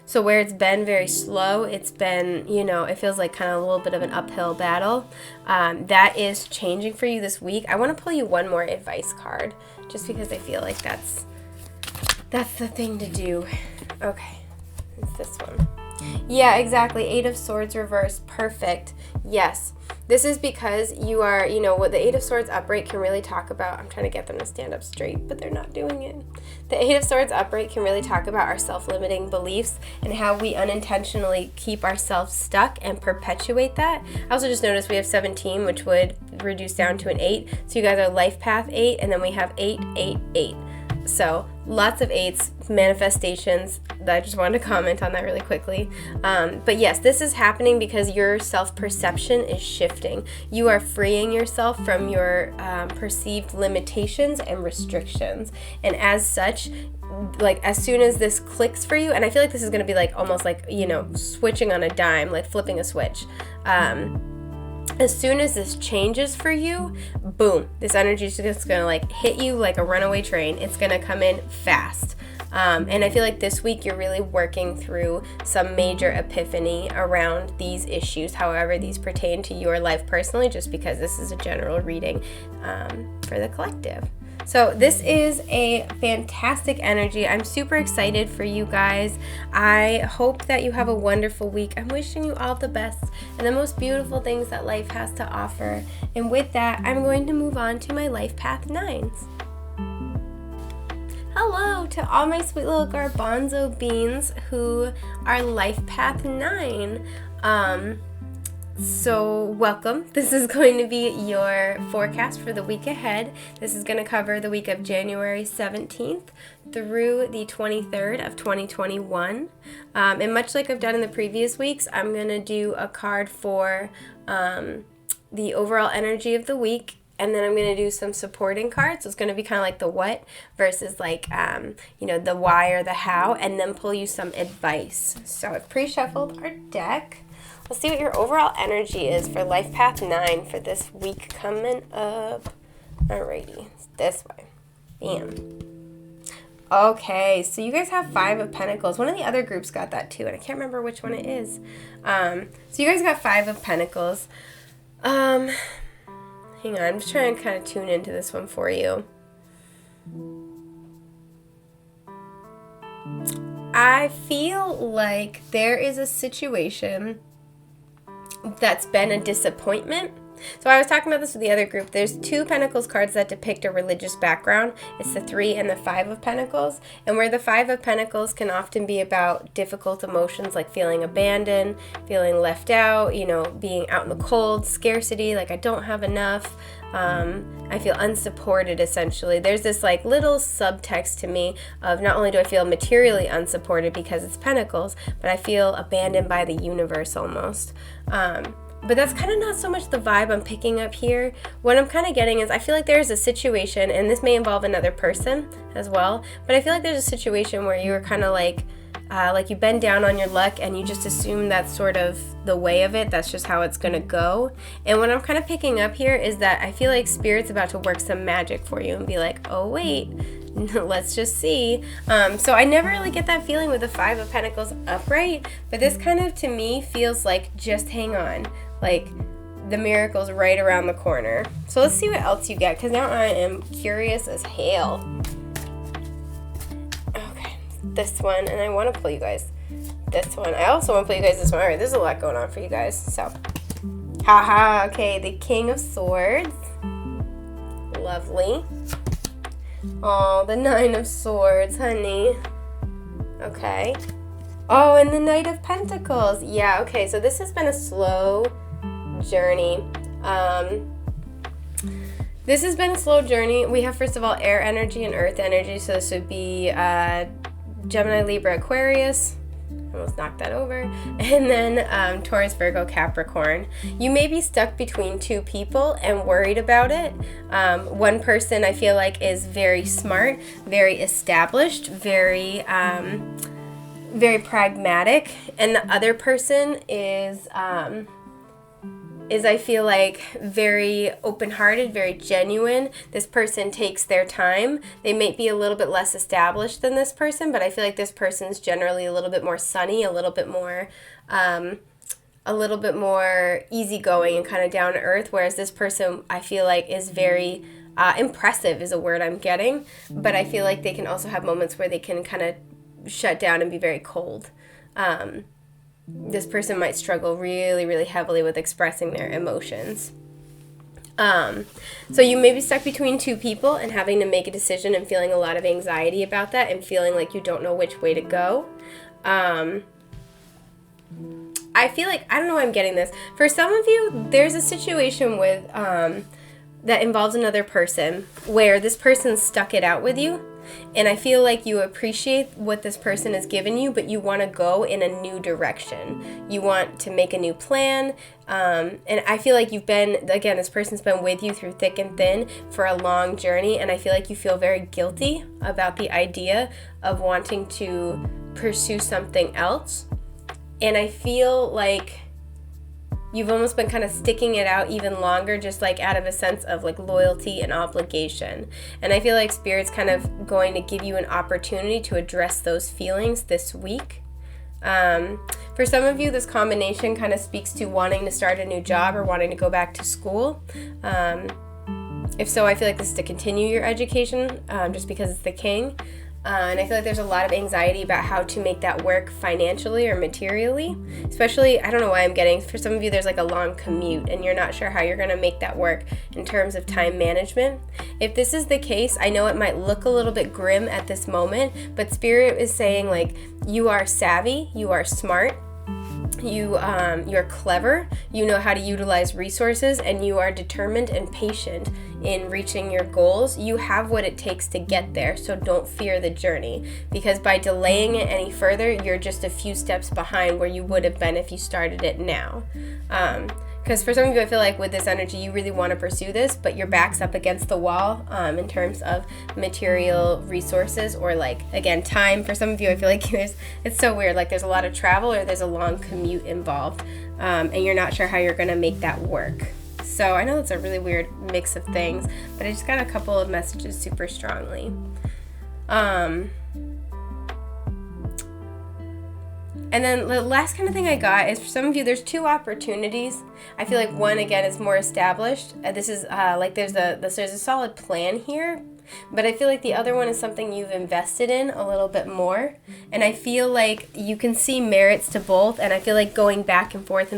So where it's been very slow, it's been, it feels like kind of a little bit of an uphill battle. That is changing for you this week. I want to pull you one more advice card, just because I feel like that's the thing to do. Okay, it's this one. Yeah, exactly. Eight of Swords reversed. Perfect. Yes. This is because you are, what the Eight of Swords upright can really talk about. I'm trying to get them to stand up straight, but they're not doing it. The Eight of Swords upright can really talk about our self-limiting beliefs and how we unintentionally keep ourselves stuck and perpetuate that. I also just noticed we have 17, which would reduce down to an 8. So you guys are life path 8, and then we have 8, 8, 8. So lots of 8s, manifestations. I just wanted to comment on that really quickly. But yes, this is happening because your self-perception is shifting. You are freeing yourself from your perceived limitations and restrictions. And as such, like as soon as this clicks for you, and I feel like this is going to be like almost like, switching on a dime, like flipping a switch. As soon as this changes for you, boom, this energy is just going to like hit you like a runaway train. It's going to come in fast. And I feel like this week you're really working through some major epiphany around these issues, however these pertain to your life personally, just because this is a general reading for the collective. So this is a fantastic energy. I'm super excited for you guys. I hope that you have a wonderful week. I'm wishing you all the best and the most beautiful things that life has to offer. And with that, I'm going to move on to my Life Path 9s. Hello to all my sweet little garbanzo beans who are Life Path 9. So welcome. This is going to be your forecast for the week ahead. This is going to cover the week of January 17th through the 23rd of 2021. And much like I've done in the previous weeks, I'm going to do a card for the overall energy of the week. And then I'm going to do some supporting cards. So it's going to be kind of like the what versus like, the why or the how, and then pull you some advice. So I've pre-shuffled our deck. Let's see what your overall energy is for Life Path 9 for this week coming up. Alrighty, it's this way. Bam. Okay, so you guys have 5 of Pentacles. One of the other groups got that too, and I can't remember which one it is. So you guys got 5 of Pentacles. Hang on, I'm just trying to kind of tune into this one for you. I feel like there is a situation that's been a disappointment. So I was talking about this with the other group. There's 2 Pentacles cards that depict a religious background. It's the 3 and the 5 of Pentacles. And where the 5 of Pentacles can often be about difficult emotions like feeling abandoned, feeling left out, being out in the cold, scarcity, like I don't have enough. I feel unsupported, essentially. There's this like little subtext to me of not only do I feel materially unsupported because it's Pentacles, but I feel abandoned by the universe almost. But that's kind of not so much the vibe I'm picking up here. What I'm kind of getting is I feel like there's a situation, and this may involve another person as well, but I feel like there's a situation where you're kind of like you bend down on your luck and you just assume that's sort of the way of it. That's just how it's going to go. And what I'm kind of picking up here is that I feel like Spirit's about to work some magic for you and be like, oh, wait, let's just see. So I never really get that feeling with the 5 of Pentacles upright, but this kind of to me feels like just hang on. Like the miracle's right around the corner. So let's see what else you get, because now I am curious as hell. Okay, this one, and I want to pull you guys this one. I also want to pull you guys this one. All right, there's a lot going on for you guys. So, haha. Okay, the King of Swords. Lovely. Oh, the 9 of Swords, honey. Okay. Oh, and the Knight of Pentacles. Yeah, okay, so this has been a slow journey. This has been a slow journey. We have, first of all, air energy and earth energy. So this would be Gemini, Libra, Aquarius. Almost knocked that over. And then Taurus, Virgo, Capricorn. You may be stuck between two people and worried about it. One person I feel like is very smart, very established, very pragmatic, and the other person is I feel like very open-hearted, very genuine. This person takes their time. They may be a little bit less established than this person, but I feel like this person's generally a little bit more sunny, a little bit more easygoing and kind of down to earth, whereas this person I feel like is very impressive is a word I'm getting, but I feel like they can also have moments where they can kind of shut down and be very cold. This person might struggle really, really heavily with expressing their emotions. So you may be stuck between two people and having to make a decision and feeling a lot of anxiety about that and feeling like you don't know which way to go. I feel like, I don't know why I'm getting this. For some of you, there's a situation with that involves another person where this person stuck it out with you. And I feel like you appreciate what this person has given you, but you want to go in a new direction. You want to make a new plan. And I feel like this person's been with you through thick and thin for a long journey. And I feel like you feel very guilty about the idea of wanting to pursue something else. And I feel like you've almost been kind of sticking it out even longer, just like out of a sense of like loyalty and obligation. And I feel like Spirit's kind of going to give you an opportunity to address those feelings this week. For some of you, this combination kind of speaks to wanting to start a new job or wanting to go back to school. If so, I feel like this is to continue your education, just because it's the king. And I feel like there's a lot of anxiety about how to make that work financially or materially. Especially, I don't know why I'm getting, for some of you, there's like a long commute and you're not sure how you're going to make that work in terms of time management. If this is the case, I know it might look a little bit grim at this moment, but Spirit is saying like, you are savvy, you are smart, you're clever, you know how to utilize resources, and you are determined and patient in reaching your goals. You have what it takes to get there, so don't fear the journey, because by delaying it any further, you're just a few steps behind where you would have been if you started it now. Because for some of you, I feel like with this energy, you really want to pursue this, but your back's up against the wall in terms of material resources or like, again, time. For some of you, I feel like it's so weird. Like there's a lot of travel or there's a long commute involved and you're not sure how you're going to make that work. So I know it's a really weird mix of things, but I just got a couple of messages super strongly. And then the last kind of thing I got is for some of you, there's two opportunities. I feel like one, again, is more established. This is like there's a solid plan here. But I feel like the other one is something you've invested in a little bit more. And I feel like you can see merits to both. And I feel like going back and forth,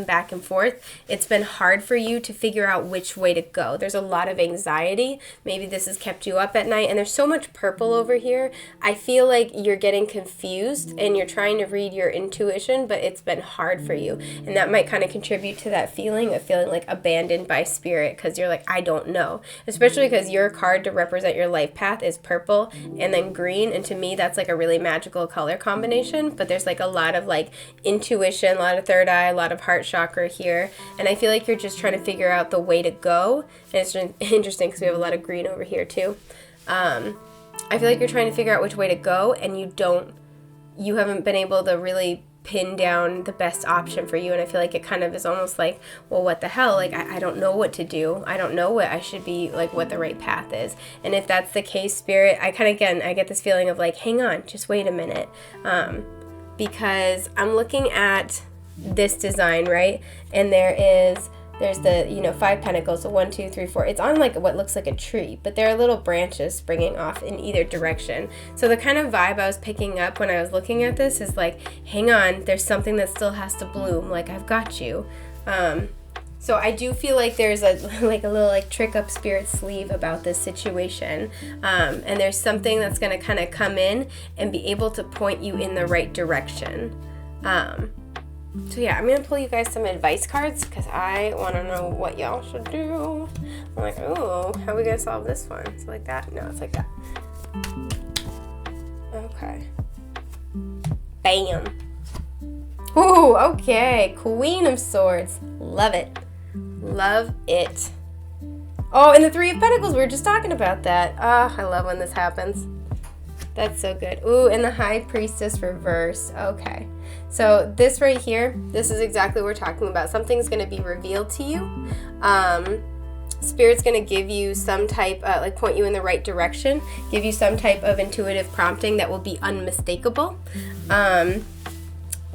it's been hard for you to figure out which way to go. There's a lot of anxiety. Maybe this has kept you up at night. And there's so much purple over here. I feel like you're getting confused and you're trying to read your intuition, but it's been hard for you. And that might kind of contribute to that feeling of feeling like abandoned by Spirit, because you're like, I don't know. Especially because your card to represent your life path is purple and then green, and to me that's like a really magical color combination. But there's like a lot of like intuition, a lot of third eye, a lot of heart chakra here, and I feel like you're just trying to figure out the way to go. And it's interesting because we have a lot of green over here too. I feel like you're trying to figure out which way to go, and you haven't been able to really pin down the best option for you. And I feel like it kind of is almost like, well, what the hell? Like, I don't know what to do. I don't know what I should be, like, what the right path is. And if that's the case, Spirit, I get this feeling of like, hang on, just wait a minute. Because I'm looking at this design, right? And there's the, 5 pentacles, so 1, 2, 3, 4. It's on like what looks like a tree, but there are little branches springing off in either direction. So the kind of vibe I was picking up when I was looking at this is like, hang on, there's something that still has to bloom. Like, I've got you. So I do feel like there's a little like trick up Spirit's sleeve about this situation. And there's something that's going to kind of come in and be able to point you in the right direction. So yeah, I'm going to pull you guys some advice cards because I want to know what y'all should do. I'm like, oh, how are we going to solve this one? It's like that? No, it's like that. Okay. Bam. Ooh, okay. Queen of Swords. Love it. Love it. Oh, and the Three of Pentacles. We were just talking about that. Ah, I love when this happens. That's so good. Ooh, and the High Priestess reverse. Okay. So this right here, this is exactly what we're talking about. Something's going to be revealed to you. Spirit's going to give you some type, like point you in the right direction, give you some type of intuitive prompting that will be unmistakable.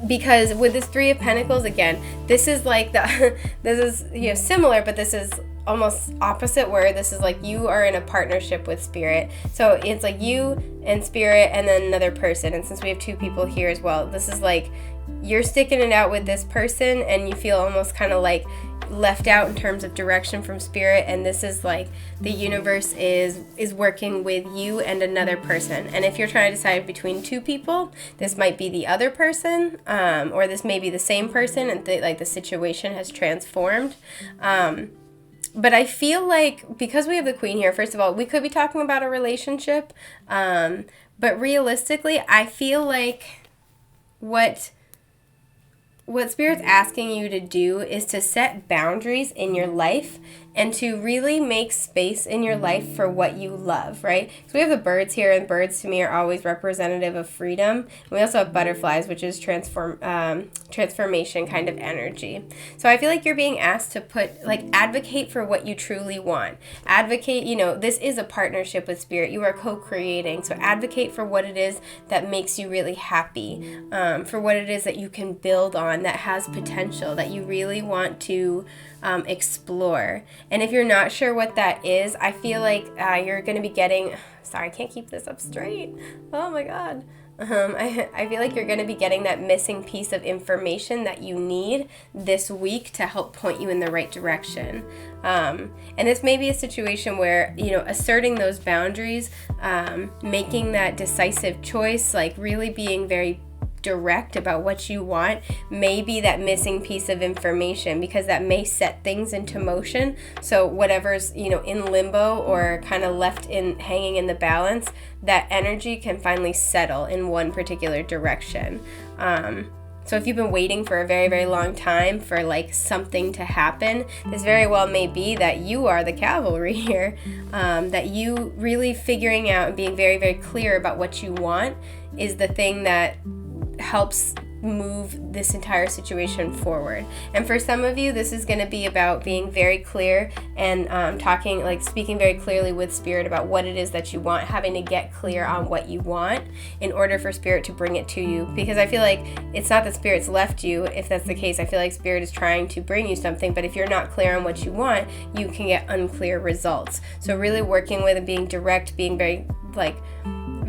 Because with this Three of Pentacles, again, this is like the, this is, similar, but this is almost opposite, where this is like you are in a partnership with Spirit. So it's like you and Spirit and then another person. And since we have two people here as well, this is like you're sticking it out with this person and you feel almost kind of like left out in terms of direction from Spirit, and this is like the universe is working with you and another person. And if you're trying to decide between two people, this might be the other person, or this may be the same person, and like the situation has transformed. But I feel like because we have the Queen here, first of all, we could be talking about a relationship, but realistically, I feel like what Spirit's asking you to do is to set boundaries in your life and to really make space in your life for what you love, right? So we have the birds here, and birds to me are always representative of freedom. And we also have butterflies, which is transformation kind of energy. So I feel like you're being asked to advocate for what you truly want. Advocate, this is a partnership with Spirit. You are co-creating. So advocate for what it is that makes you really happy, for what it is that you can build on, that has potential, that you really want to explore. And if you're not sure what that is, I feel like you're going to be getting, sorry, I can't keep this up straight. Oh my God. I feel like you're going to be getting that missing piece of information that you need this week to help point you in the right direction. And this may be a situation where, asserting those boundaries, making that decisive choice, like really being very direct about what you want, may be that missing piece of information, because that may set things into motion. So whatever's in limbo or kind of left in hanging in the balance, that energy can finally settle in one particular direction. So if you've been waiting for a very, very long time for like something to happen, this very well may be that you are the cavalry here, that you really figuring out and being very, very clear about what you want is the thing that helps move this entire situation forward. And for some of you, this is going to be about being very clear and speaking very clearly with Spirit about what it is that you want, having to get clear on what you want in order for Spirit to bring it to you. Because I feel like it's not that Spirit's left you. If that's the case, I feel like Spirit is trying to bring you something, but if you're not clear on what you want, you can get unclear results. So really working with and being direct, being very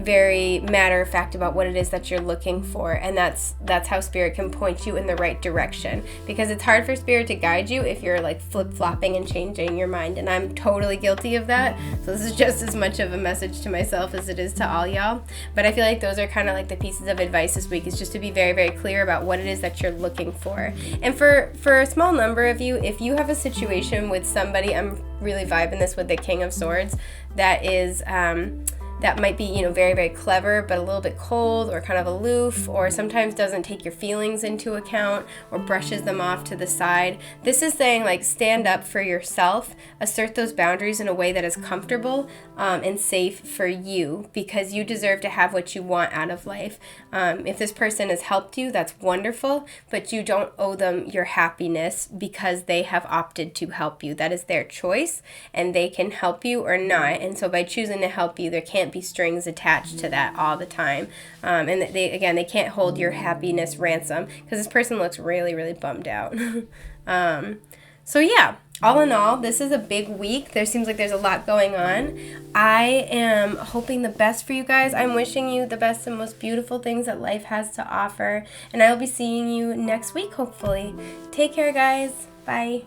very matter of fact about what it is that you're looking for, and that's how Spirit can point you in the right direction, because it's hard for Spirit to guide you if you're like flip-flopping and changing your mind, and I'm totally guilty of that. So this is just as much of a message to myself as it is to all y'all, but I feel like those are kind of like the pieces of advice this week, is just to be very, very clear about what it is that you're looking for. And for a small number of you, if you have a situation with somebody, I'm really vibing this with the King of Swords, that is that might be, very, very clever, but a little bit cold or kind of aloof, or sometimes doesn't take your feelings into account or brushes them off to the side. This is saying, like, stand up for yourself, assert those boundaries in a way that is comfortable and safe for you, because you deserve to have what you want out of life. If this person has helped you, that's wonderful, but you don't owe them your happiness because they have opted to help you. That is their choice, and they can help you or not. And so by choosing to help you, there can't be strings attached to that all the time. And they can't hold your happiness ransom, because this person looks really, really bummed out. So yeah, all in all, this is a big week. There seems like there's a lot going on. I am hoping the best for you guys. I'm wishing you the best and most beautiful things that life has to offer. And I will be seeing you next week, hopefully. Take care, guys. Bye.